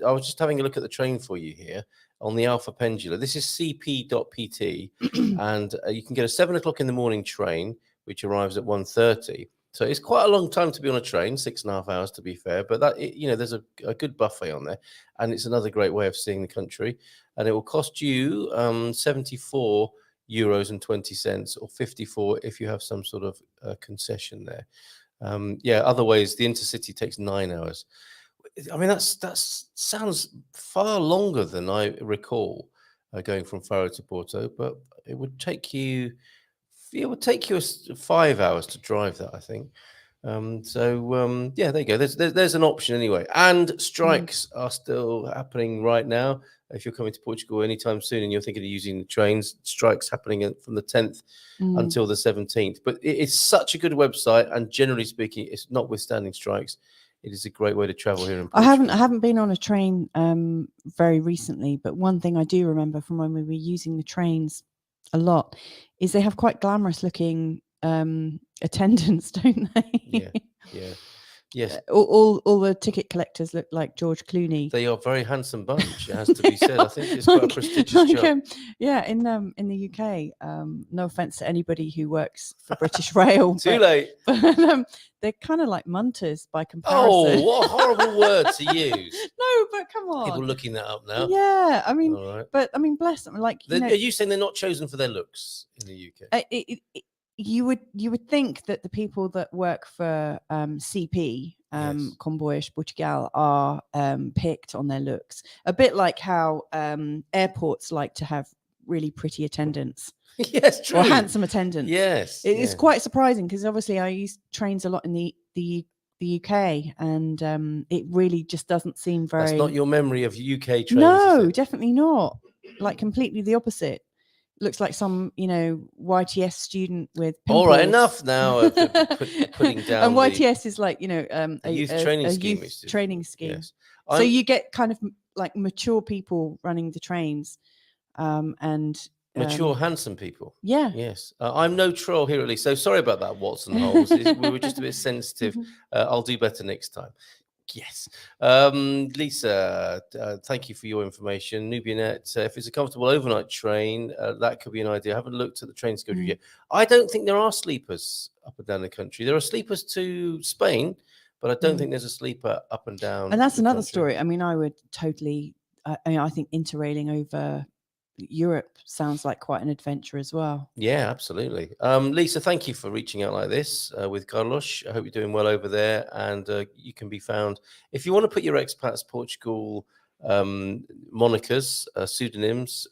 I was just having a look at the train for you here on the Alpha Pendula. This is cp.pt, and you can get a 7 o'clock in the morning train, which arrives at 1:30. So it's quite a long time to be on a train, 6.5 hours to be fair, but that there's a good buffet on there, and it's another great way of seeing the country. And it will cost you 74 euros and 20 cents, or 54 if you have some sort of concession there. Other ways, the intercity takes 9 hours. I mean, that sounds far longer than I recall going from Faro to Porto, but it would take you 5 hours to drive that, I think. There you go. There's an option anyway. And strikes are still happening right now. If you're coming to Portugal anytime soon and you're thinking of using the trains, strikes happening from the 10th until the 17th. But it's such a good website, and generally speaking, it's notwithstanding strikes, it is a great way to travel here in Portugal. I haven't been on a train very recently, but one thing I do remember from when we were using the trains a lot is they have quite glamorous looking attendants, don't they? Yes. All the ticket collectors look like George Clooney. They are a very handsome bunch, it has to be said. I think it's quite a prestigious job. In the UK, no offense to anybody who works for British Rail. Too late. But they're kind of like munters by comparison. Oh, what a horrible word to use. No, but come on. People looking that up now. Yeah, I mean, all right. but I mean, bless them. Like, are you saying they're not chosen for their looks in the UK? You would think that the people that work for CP, Comboios Portugal, are picked on their looks, a bit like how airports like to have really pretty attendants. Yes, true. Or handsome attendants. Yes, it's quite surprising, because obviously I use trains a lot in the UK, and it really just doesn't seem very. That's not your memory of UK trains. No, definitely not. Like completely the opposite. Looks like some, YTS student with pimples. All right, enough now of putting down. And YTS is like, a youth training scheme. Youth training scheme. Yes. So you get kind of like mature people running the trains, and mature, handsome people. Yeah. Yes. I'm no troll here, at least. So sorry about that, Watson Holes. We were just a bit sensitive. I'll do better next time. Yes. Lisa, thank you for your information. Nubinette, if it's a comfortable overnight train, that could be an idea. I haven't looked at the train schedule yet. I don't think there are sleepers up and down the country. There are sleepers to Spain, but I don't think there's a sleeper up and down. And that's another story. I mean, I would totally, I think interrailing over Europe sounds like quite an adventure as well. Yeah, absolutely. Lisa, thank you for reaching out like this with Carlos. I hope you're doing well over there, and you can be found if you want to put your expats Portugal monikers, pseudonyms,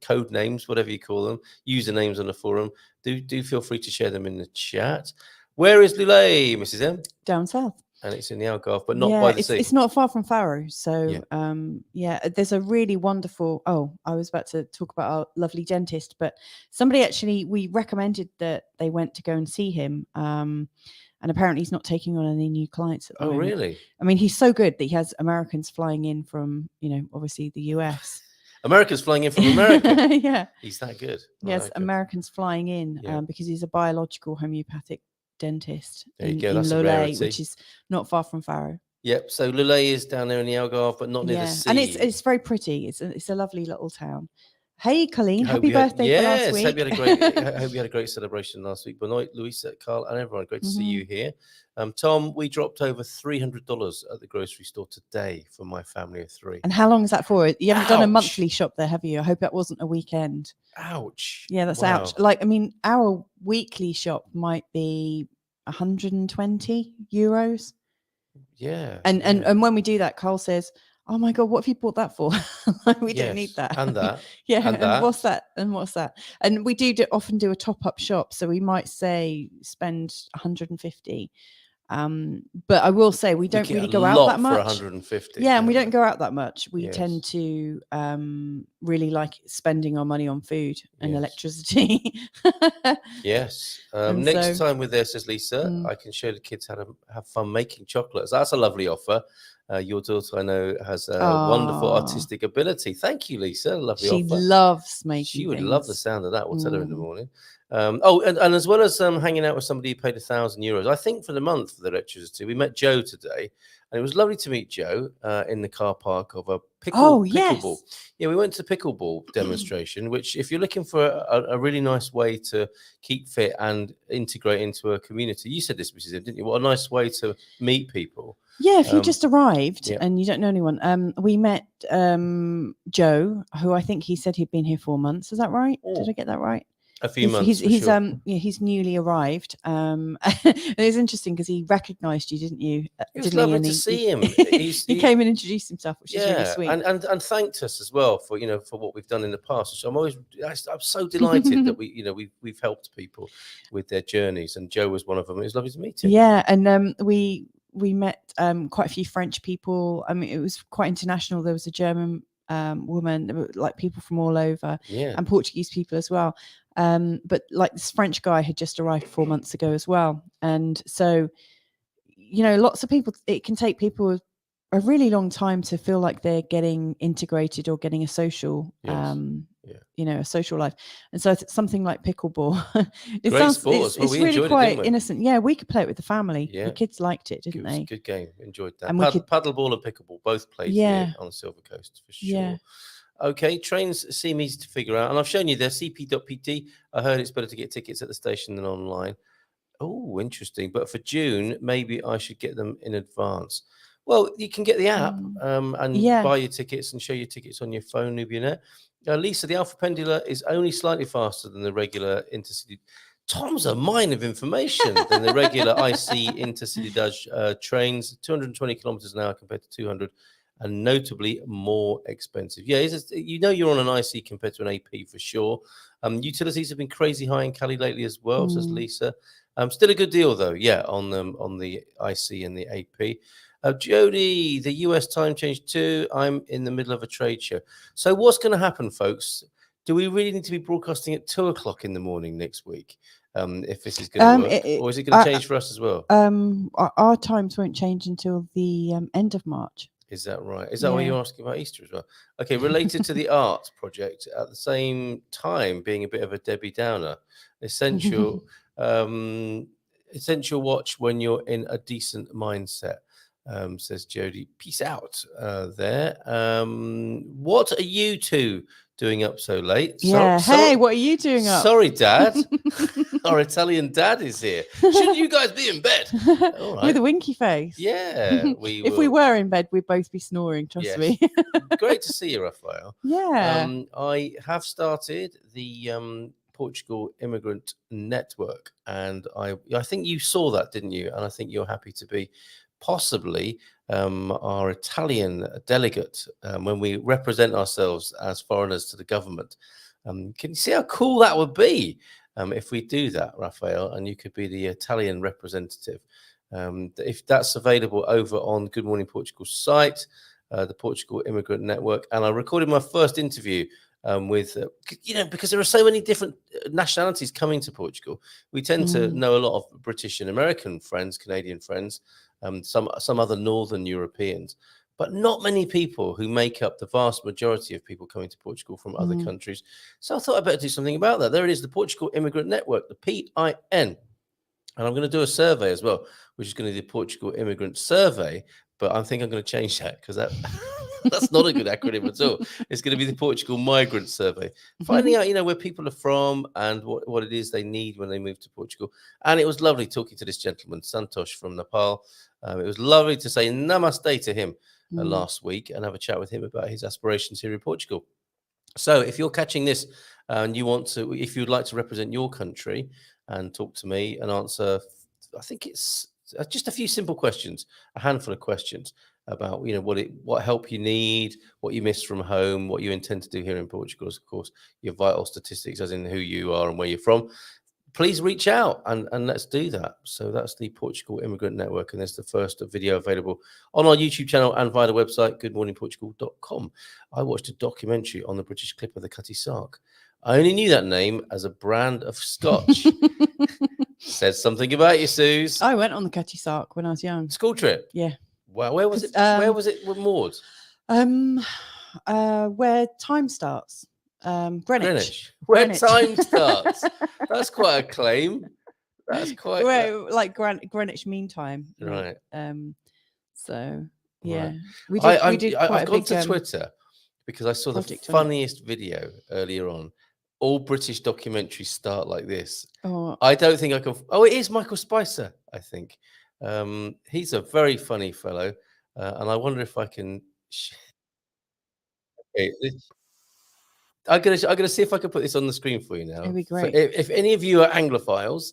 code names, whatever you call them, usernames on the forum. Do feel free to share them in the chat. Where is Lulay, Mrs. M? Down south. And it's in the Algarve, but not by the sea. It's not far from Faro. So, there's a really wonderful. Oh, I was about to talk about our lovely dentist, but somebody actually, we recommended that they went to go and see him. And apparently he's not taking on any new clients at the moment. Really? I mean, he's so good that he has Americans flying in from, obviously the US. America's flying in from America. Yeah. He's that good. Yes, okay. Americans flying in because he's a biological homeopathic dentist in That's Lollet, which is not far from Faro. Yep. So Lollet is down there in the Algarve, but not near the sea. And it's very pretty. It's a lovely little town. Hey, Colleen, happy birthday for last week. Hope you had a great celebration last week. Good night, Louisa, Carl, and everyone. Great to see you here. Tom, we dropped over $300 at the grocery store today for my family of 3. And how long is that for? You haven't done a monthly shop there, have you? I hope that wasn't a weekend. Ouch. Yeah, that's ouch. Like, I mean, our weekly shop might be 120 euros. Yeah. And when we do that, Carl says, "Oh my God, what have you bought that for?" We don't need that. And that. And what's that? And what's that? And we often do a top-up shop. So we might say spend 150. But I will say we don't really go out that much. For 150. Yeah, and we don't go out and much. We tend to really like spending our money on food and electricity. Yes. Next time we're there, says Lisa, I can show the kids how to have fun making chocolates. That's a lovely offer. Your daughter, I know, has a wonderful artistic ability. Thank you, Lisa. Lovely offer. She loves making. She would love the sound of that. We'll tell her in the morning. And as well as hanging out with somebody who paid €1,000, I think for the month for the electricity, we met Joe today, and it was lovely to meet Joe in the car park of a pickleball. Yeah, we went to the pickleball demonstration, which if you're looking for a really nice way to keep fit and integrate into a community, you said this, Mrs. M, didn't you? What a nice way to meet people. Yeah, if you just arrived and you don't know anyone. We met Joe, who I think he said he'd been here 4 months. Is that right? Did I get that right? A few months. He's newly arrived. It was interesting because he recognised you, didn't you? It was lovely to see him. He came and introduced himself, which is really sweet. And thanked us as well for for what we've done in the past. So I'm so delighted that we've helped people with their journeys, and Joe was one of them. It was lovely to meet him. Yeah, and we met quite a few French people. I mean, it was quite international. There was a German woman, there were like people from all over, and Portuguese people as well. But like this French guy had just arrived 4 months ago as well. And so, lots of people, it can take people a really long time to feel like they're getting integrated or getting a social, a social life. And so it's something like pickleball. It's really quite innocent. Yeah, we could play it with the family. The kids liked it, didn't they? It was a good game. Enjoyed that. And paddleball and pickleball both played here on the Silver Coast for sure. Yeah. Okay, trains seem easy to figure out. And I've shown you there, cp.pt. I heard it's better to get tickets at the station than online. Oh, interesting. But for June, maybe I should get them in advance. Well, you can get the app and buy your tickets and show your tickets on your phone, Nubianet. Lisa, the Alpha Pendula is only slightly faster than the regular intercity. Tom's a mine of information than the regular IC intercity trains, 220 kilometers an hour compared to 200. And notably more expensive. Yeah, you're on an IC compared to an AP for sure. Utilities have been crazy high in Cali lately as well, says Lisa. Still a good deal though, on the IC and the AP. Jody, the US time change too. I'm in the middle of a trade show. So what's going to happen, folks? Do we really need to be broadcasting at 2:00 in the morning next week? If this is going to work, or is it going to change for us as well? Our times won't change until the end of March. Is that right? Is that why you're asking about Easter as well? Okay, related to the art project, at the same time being a bit of a Debbie Downer, essential watch when you're in a decent mindset, says Jody. Peace out there. What are you two doing up so late? Hey, what are you doing up? Sorry, Dad. Our Italian dad is here. Shouldn't you guys be in bed? All right. With a winky face. Yeah. If we were in bed, we'd both be snoring, trust me. Great to see you, Raphael. Yeah. I have started the Portugal Immigrant Network, and I think you saw that, didn't you? And I think you're happy to be possibly our Italian delegate when we represent ourselves as foreigners to the government. Can you see how cool that would be if we do that, Raphael? And you could be the Italian representative. If that's available over on Good Morning Portugal site, the Portugal Immigrant Network. And I recorded my first interview with, because there are so many different nationalities coming to Portugal. We tend to know a lot of British and American friends, Canadian friends, some other Northern Europeans, but not many people who make up the vast majority of people coming to Portugal from other countries. So I thought I'd better do something about that. There it is, the Portugal Immigrant Network, the PIN. And I'm going to do a survey as well, which is going to be the Portugal Immigrant Survey. But I think I'm going to change that because that's not a good acronym at all. It's going to be the Portugal Migrant Survey, finding out, where people are from and what it is they need when they move to Portugal. And it was lovely talking to this gentleman, Santosh from Nepal. It was lovely to say namaste to him last week and have a chat with him about his aspirations here in Portugal. So if you're catching this and if you'd like to represent your country and talk to me and answer, I think it's just a few simple questions, a handful of questions about, what help you need, what you miss from home, what you intend to do here in Portugal, of course, your vital statistics, as in who you are and where you're from. Please reach out and let's do that. So that's the Portugal Immigrant Network. And there's the first video available on our YouTube channel and via the website, goodmorningportugal.com. I watched a documentary on the British clipper, the Cutty Sark. I only knew that name as a brand of scotch. Says something about you, Suze. I went on the Cutty Sark when I was young. School trip? Yeah. Wow. Where was it? Where was it moored? Where time starts. Greenwich. Where time starts. That's quite a claim. That's quite like Greenwich Mean Time. Right. So yeah. Right. I've gone to Twitter because I saw the funniest video earlier on. All British documentaries start like this. Oh. I don't think I can. Oh, it is Michael Spicer, I think. He's a very funny fellow, and I wonder if I can. Okay, I'm gonna see if I can put this on the screen for you now. It'd be great. If any of you are Anglophiles,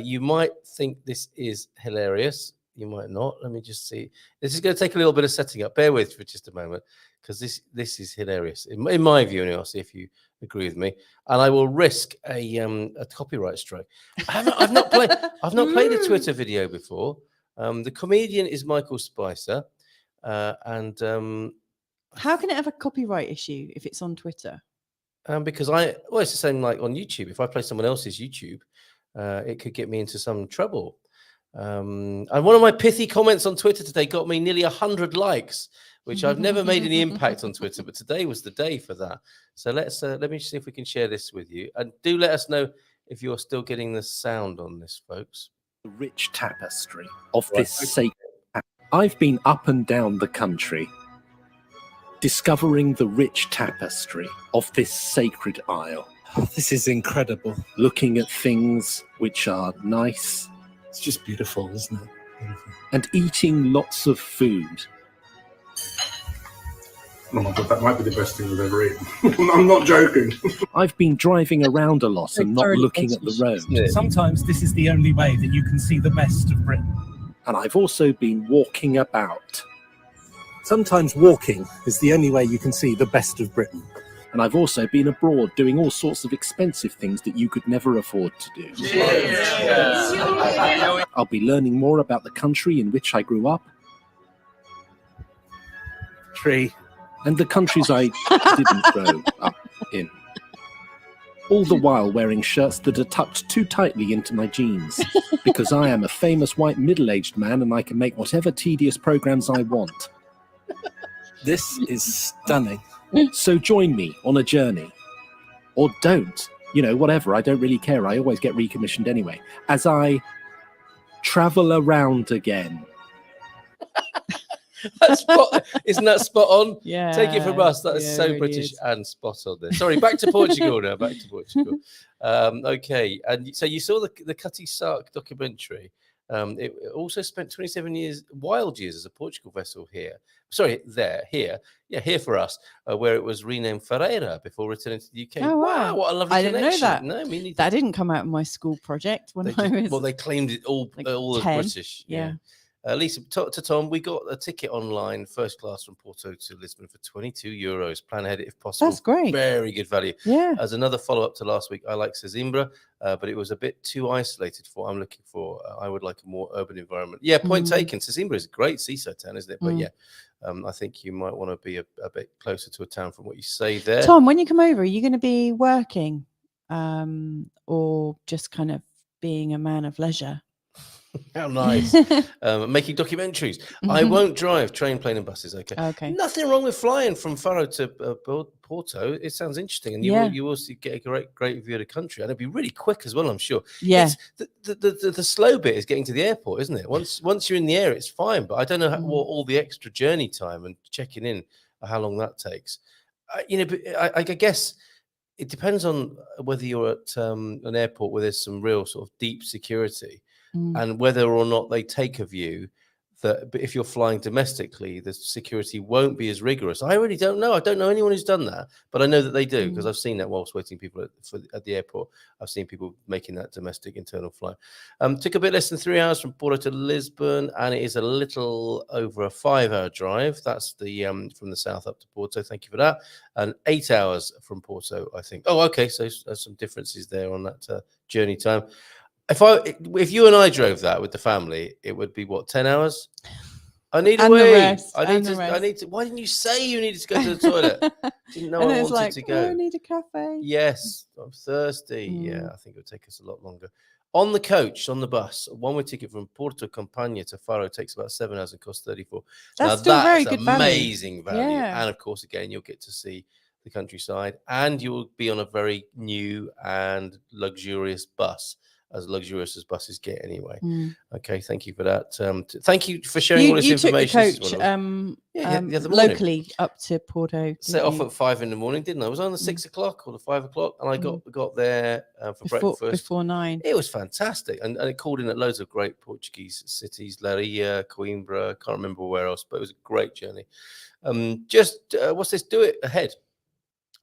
you might think this is hilarious. You might not. Let me just see. This is going to take a little bit of setting up. Bear with for just a moment, because this is hilarious in my view. And I'll see if you agree with me. And I will risk a copyright strike. I've not played a Twitter video before. The comedian is Michael Spicer, and how can it have a copyright issue if it's on Twitter? Because it's the same like on YouTube. If I play someone else's YouTube, it could get me into some trouble. And one of my pithy comments on Twitter today got me nearly 100 likes, which I've never made any impact on Twitter, but today was the day for that. So let me see if we can share this with you, and do let us know if you're still getting the sound on this, folks. The rich tapestry of this sacred. I've been up and down the country, discovering the rich tapestry of this sacred isle. Oh, this is incredible. Looking at things which are nice. It's just beautiful, isn't it? Beautiful. And eating lots of food. Oh my God, that might be the best thing I've ever eaten. I'm not joking. I've been driving around a lot and not looking at the road. Sometimes this is the only way that you can see the best of Britain. And I've also been walking about. Sometimes walking is the only way you can see the best of Britain. And I've also been abroad doing all sorts of expensive things that you could never afford to do. I'll be learning more about the country in which I grew up. Tree. And the countries I didn't grow up in. All the while wearing shirts that are tucked too tightly into my jeans, because I am a famous white middle-aged man and I can make whatever tedious programs I want. This is stunning. So join me on a journey. Or don't. Whatever. I don't really care. I always get recommissioned anyway. As I travel around again. Isn't that spot on? Yeah. Take it from us. That is so really British is. and spot on there. Sorry, back to Portugal now. Back to Portugal. Okay. And so you saw the Cutty Sark documentary. It also spent 27 wild years as a Portugal vessel here. Sorry, here. Yeah, here for us, where it was renamed Ferreira before returning to the UK. Oh, wow. What a lovely I connection. didn't know that. No, me neither. That didn't come out of my school project when I was. Well, they claimed it all like as 10. British. Yeah. Lisa, to Tom, we got a ticket online, first class from Porto to Lisbon for €22. Plan ahead if possible. That's great. Very good value. Yeah. As another follow-up to last week, I like Sesimbra, but it was a bit too isolated for what I'm looking for. I would like a more urban environment. Yeah, point taken. Sesimbra is a great seaside town, isn't it? But yeah, I think you might want to be a bit closer to a town from what you say there. Tom, when you come over, are you going to be working or just kind of being a man of leisure? How nice. Making documentaries. I won't drive train, plane and buses. Okay. Nothing wrong with flying from Faro to Porto. It sounds interesting. And you also get a great view of the country. And it'll be really quick as well, I'm sure. Yeah. The slow bit is getting to the airport, isn't it? Once you're in the air, it's fine. But I don't know what all the extra journey time and checking in, how long that takes. I guess it depends on whether you're at an airport where there's some real sort of deep security. And whether or not they take a view that if you're flying domestically, the security won't be as rigorous. I really don't know. I don't know anyone who's done that, but I know that they do because I've seen that whilst waiting people at the airport. I've seen people making that domestic internal flight. Took a bit less than 3 hours from Porto to Lisbon, and it is a little over a 5-hour drive. That's the from the south up to Porto. Thank you for that. And 8 hours from Porto, I think. Oh, okay. So there's some differences there on that journey time. If you and I drove that with the family, it would be what, 10 hours? I need a wee. I need to. Why didn't you say you needed to go to the toilet? Didn't know I wanted to go. I need a cafe. Yes, I'm thirsty. Yeah, I think it would take us a lot longer. On the coach, on the bus, a one-way ticket from Porto Campania to Faro takes about 7 hours and costs 34. That's still very good value. Amazing value. Yeah. And of course, again, you'll get to see the countryside, and you'll be on a very new and luxurious bus. As luxurious as buses get anyway. Okay, thank you for that. Thank you for sharing all this information. You took the coach locally up to Porto. Set off at 5 in the morning, didn't I? Was on the 6 o'clock or the 5 o'clock, and I got there for breakfast before 9. It was fantastic, and it called in at loads of great Portuguese cities, Leiria, Coimbra, can't remember where else, but it was a great journey. What's this? Do it ahead.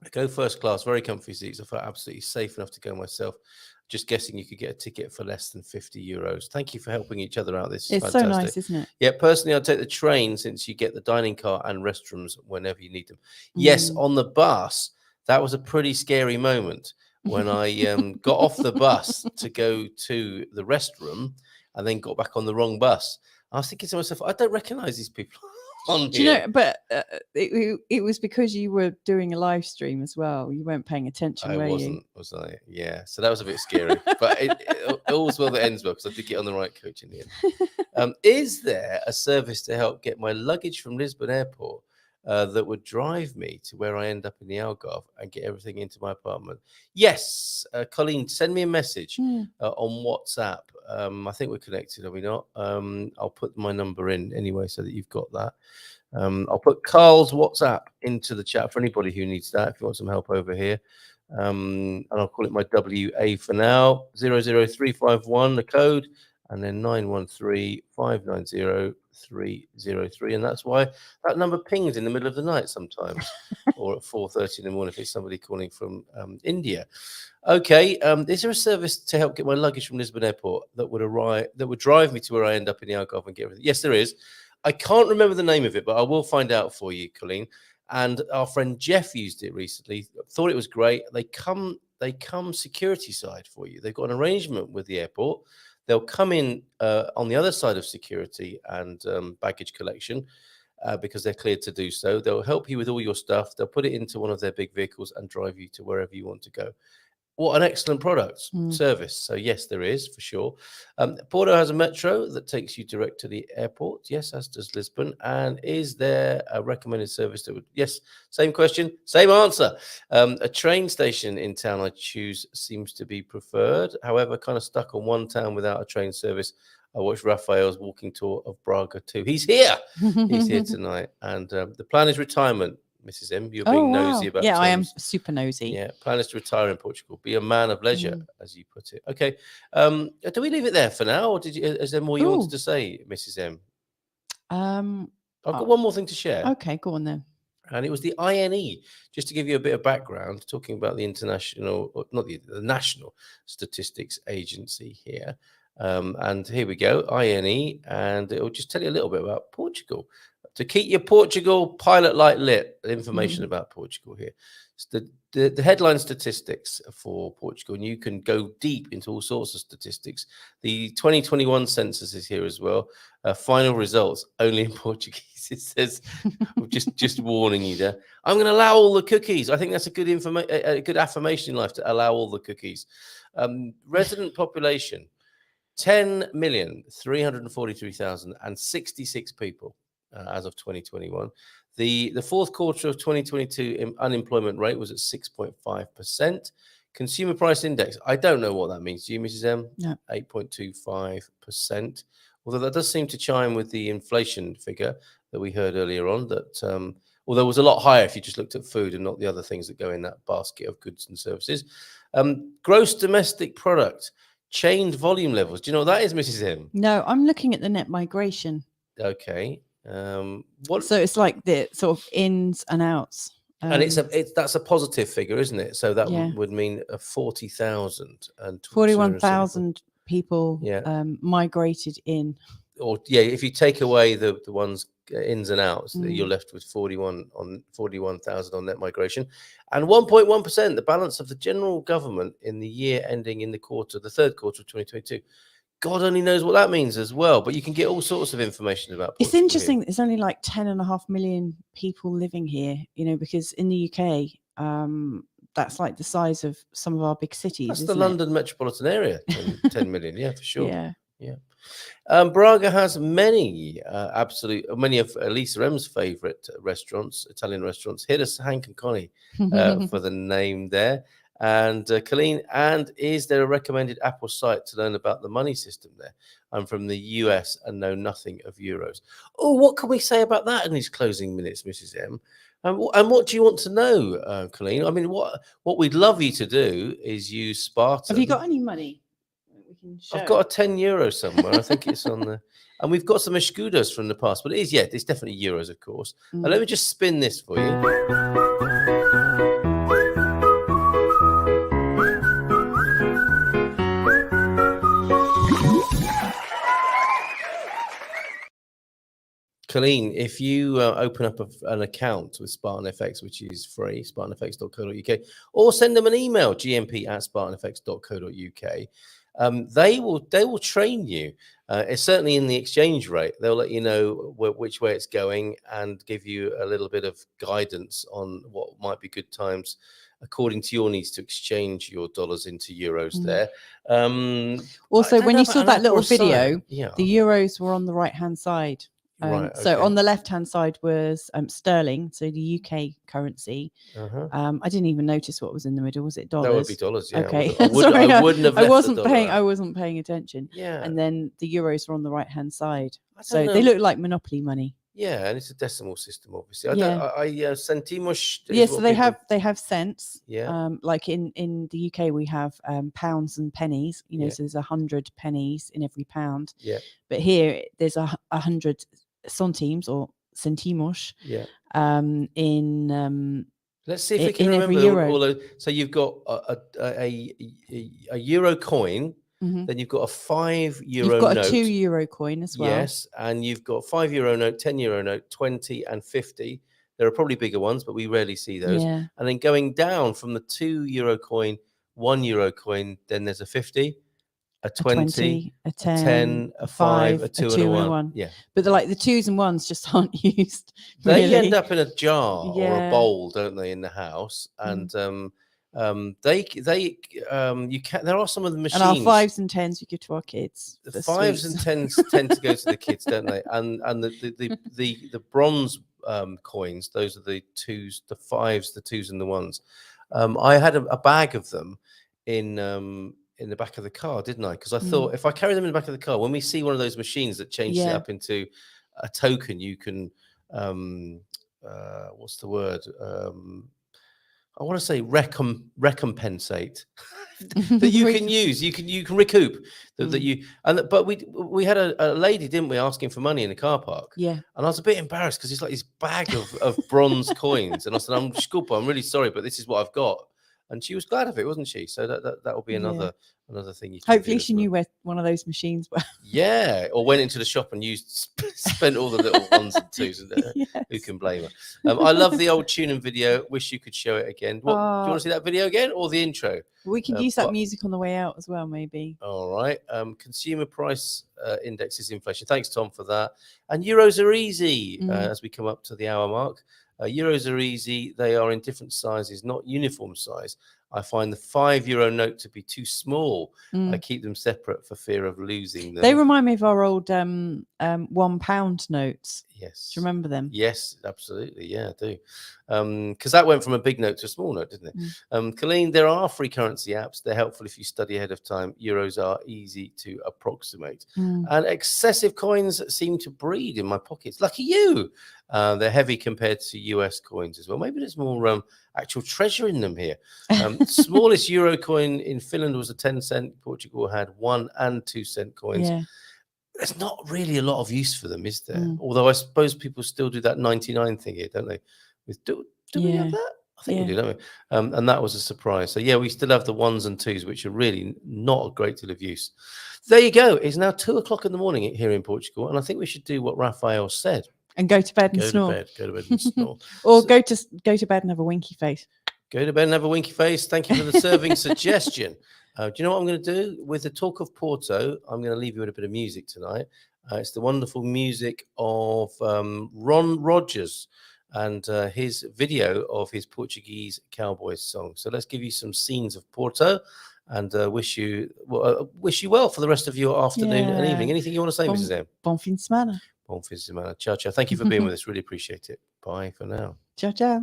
I go first class, very comfy seats. I felt absolutely safe enough to go myself. Just guessing you could get a ticket for less than €50. Thank you for helping each other out. This is fantastic. So nice, isn't it? Yeah, personally, I'd take the train since you get the dining car and restrooms whenever you need them. Yes, on the bus, that was a pretty scary moment when I got off the bus to go to the restroom and then got back on the wrong bus. I was thinking to myself, I don't recognize these people. Do you know? But it was because you were doing a live stream as well. You weren't paying attention. I wasn't, was I? Yeah. So that was a bit scary, but it all's well that ends well because I did get on the right coach in the end. Is there a service to help get my luggage from Lisbon Airport that would drive me to where I end up in the Algarve and get everything into my apartment? Yes, Colleen, send me a message on WhatsApp. I think we're connected, are we not? I'll put my number in anyway so that you've got that. I'll put Carl's WhatsApp into the chat for anybody who needs that, if you want some help over here. And I'll call it my WA for now, 00351, the code, and then 913-590-303. And that's why that number pings in the middle of the night sometimes, or at 4:30 in the morning if it's somebody calling from India. Okay, is there a service to help get my luggage from Lisbon Airport that would drive me to where I end up in the Algarve and get everything? Yes, there is. I can't remember the name of it, but I will find out for you, Colleen. And our friend Jeff used it recently. Thought it was great. They come security side for you. They've got an arrangement with the airport. They'll come in on the other side of security and baggage collection because they're cleared to do so. They'll help you with all your stuff. They'll put it into one of their big vehicles and drive you to wherever you want to go. What an excellent product service. So yes, there is for sure. Porto has a metro that takes you direct to the airport. Yes, as does Lisbon. And is there a recommended service that would? Yes, same question, same answer. A train station in town I choose seems to be preferred. However, kind of stuck on one town without a train service. I watched Raphael's walking tour of Braga too. He's here. He's here tonight. And the plan is retirement. Mrs. M, you're being nosy about. Yeah, I am super nosy. Yeah, plan is to retire in Portugal. Be a man of leisure, as you put it. Okay, do we leave it there for now, or is there more you wanted to say, Mrs. M? I've got one more thing to share. Okay, go on then. And it was the INE, just to give you a bit of background, talking about the international, not the National Statistics Agency here. And here we go, INE, and it will just tell you a little bit about Portugal. To keep your Portugal pilot light lit, information about Portugal here. It's the headline statistics for Portugal, and you can go deep into all sorts of statistics. The 2021 census is here as well. Final results only in Portuguese. It says, just warning you there. I'm going to allow all the cookies. I think that's a good a good affirmation in life, to allow all the cookies. Resident population 10,343,066 people as of 2021. The fourth quarter of 2022 unemployment rate was at 6.5%. Consumer price index, I don't know what that means. Do you, Mrs. M? No. 8.25%. Although that does seem to chime with the inflation figure that we heard earlier on, that although it was a lot higher if you just looked at food and not the other things that go in that basket of goods and services. Gross domestic product, chained volume levels. Do you know what that is, Mrs. M? No, I'm looking at the net migration. Okay. So it's like the sort of ins and outs. And that's a positive figure, isn't it? So that would mean 40,000 and 41,000 people migrated in. Or if you take away the ones ins and outs, you're left with 41,000 on net migration, and 1.1%, the balance of the general government in the year ending in the third quarter of 2022. God only knows what that means as well, but you can get all sorts of information about Portugal. It's interesting. There's only like 10.5 million people living here, because in the UK, that's like the size of some of our big cities. That's the London metropolitan area, 10 million, yeah, for sure. Yeah. Braga has many of Elisa M's favourite restaurants, Italian restaurants. Here is Hank and Connie for the name there. And Colleen, and is there a recommended Apple site to learn about the money system there? I'm from the US and know nothing of euros. Oh, what can we say about that in these closing minutes, Mrs. M? And what do you want to know, Colleen? I mean, what we'd love you to do is use Spartan. Have you got any money? We can show? I've got a 10 euro somewhere. I think it's on the... And we've got some escudos from the past, but it's definitely euros, of course. Let me just spin this for you. Colleen, if you open up an account with Spartan FX, which is free, spartanfx.co.uk, or send them an email, gmp@spartanfx.co.uk, they will train you. It's certainly in the exchange rate. They'll let you know which way it's going and give you a little bit of guidance on what might be good times according to your needs to exchange your dollars into euros there. Also, when you saw that little video, the euros were on the right-hand side. So on the left-hand side was sterling, so the UK currency. I didn't even notice what was in the middle. Was it dollars? That would be dollars. Yeah. Okay. I wouldn't have. I wasn't paying attention. Yeah. And then the euros were on the right-hand side, so they look like Monopoly money. Yeah, and it's a decimal system, obviously. Centimos. Yes, so they have cents. Yeah. Like in the UK, we have pounds and pennies. So there's 100 pennies in every pound. Yeah. But here there's 100 centimes or centimos. Yeah. In let's see if we can remember. So you've got a euro coin. Then you've got a €5 You've got note. A €2 coin as well. Yes, and you've got €5 note, €10 note, 20 and 50. There are probably bigger ones, but we rarely see those. Yeah. And then going down from the €2 coin, €1 coin, then there's a 50, a 20, a 10, a 5, a 2 and a 1. Yeah. But the twos and ones just aren't used. They end up in a jar or a bowl, don't they, in the house? And there are some of the machines. And our 5s and 10s we give to our kids. The 5s and 10s tend to go to the kids, don't they? And the bronze coins, those are the 2s, the 5s, the 2s and the 1s. I had a bag of them in the back of the car, didn't I? Because I thought if I carry them in the back of the car, when we see one of those machines that changes it up into a token, you can what's the word? I want to say recompensate that you can use. You can recoup that you. But we had a lady, didn't we, asking for money in the car park? Yeah. And I was a bit embarrassed because it's like this bag of bronze coins, and I said, I'm really sorry, but this is what I've got. and she was glad of it, wasn't she? So that will be another thing. You can Hopefully, do as she well. knew where one of those machines were. Yeah, or went into the shop and spent all the little ones and twos. And, Yes. Who can blame her? I love the old tuning video. Wish you could show it again. Do you want to see that video again or the intro? We could use that music on the way out as well, maybe. All right. Consumer price index is inflation. Thanks, Tom, for that. And euros are easy as we come up to the hour mark. Euros are easy. They are in different sizes, not uniform size. I find the €5 note to be too small. I keep them separate for fear of losing them. They remind me of our old £1 notes. Yes. Do you remember them? Yes, absolutely. Yeah, I do. Because that went from a big note to a small note, didn't it? Colleen, there are free currency apps. They're helpful if you study ahead of time. Euros are easy to approximate. And excessive coins seem to breed in my pockets. Lucky you. They're heavy compared to US coins as well. Maybe there's more actual treasure in them here. Smallest euro coin in Finland was a 10-cent. Portugal had 1 and 2 cent coins. Yeah. There's not really a lot of use for them, is there? Although I suppose people still do that 99 thing here, don't they? Do we have that? I think we do, don't we? And that was a surprise. So yeah, we still have the 1s and 2s, which are really not a great deal of use. There you go. It's now 2 o'clock in the morning here in Portugal, and I think we should do what Raphael said. And go to bed and snore. Go to bed and snore. Or go to bed and have a winky face. Go to bed and have a winky face. Thank you for the serving suggestion. Do you know what I'm going to do? With the talk of Porto, I'm going to leave you with a bit of music tonight. It's the wonderful music of Ron Rogers and his video of his Portuguese Cowboys song. So let's give you some scenes of Porto and wish you well for the rest of your afternoon and evening. Anything you want to say, Mrs. M? Bon fin de semana. Bon fin de semana. Ciao, ciao. Thank you for being with us. Really appreciate it. Bye for now. Ciao, ciao.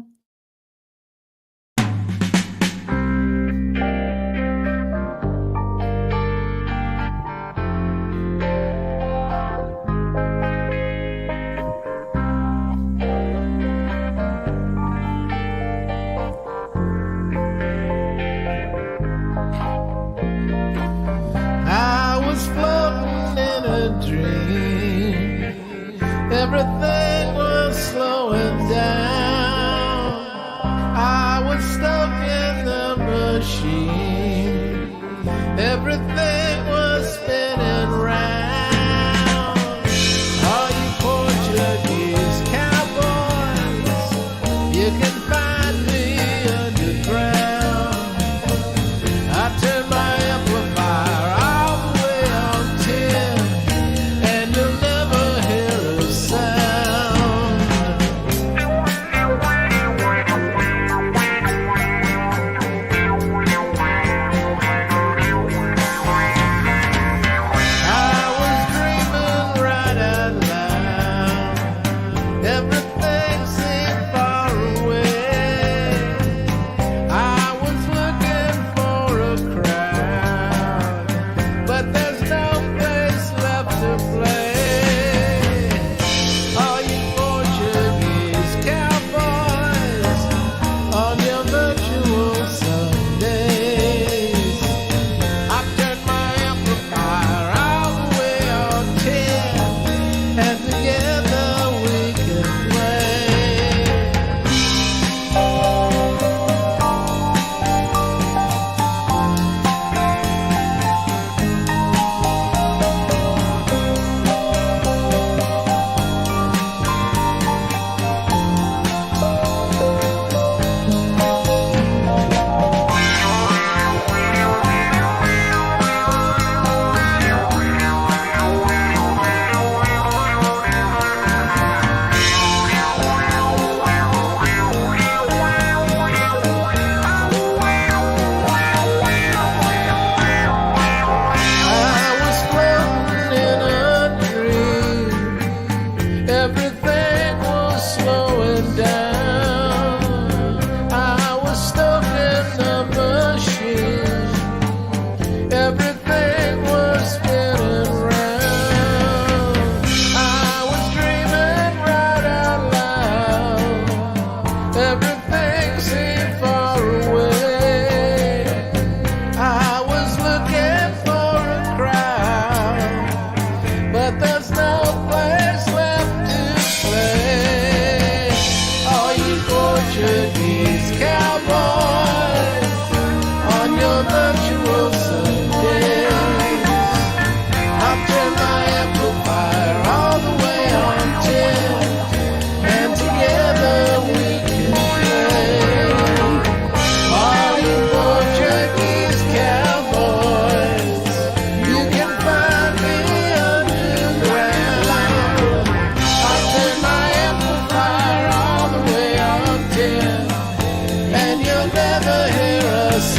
Everything was slowing down. I was stuck in the machine. Everything was spinning round. All you Portuguese cowboys, you can find me underground. I turn my amplifier all the way on 10, and you'll never hear a sound.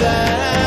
sad.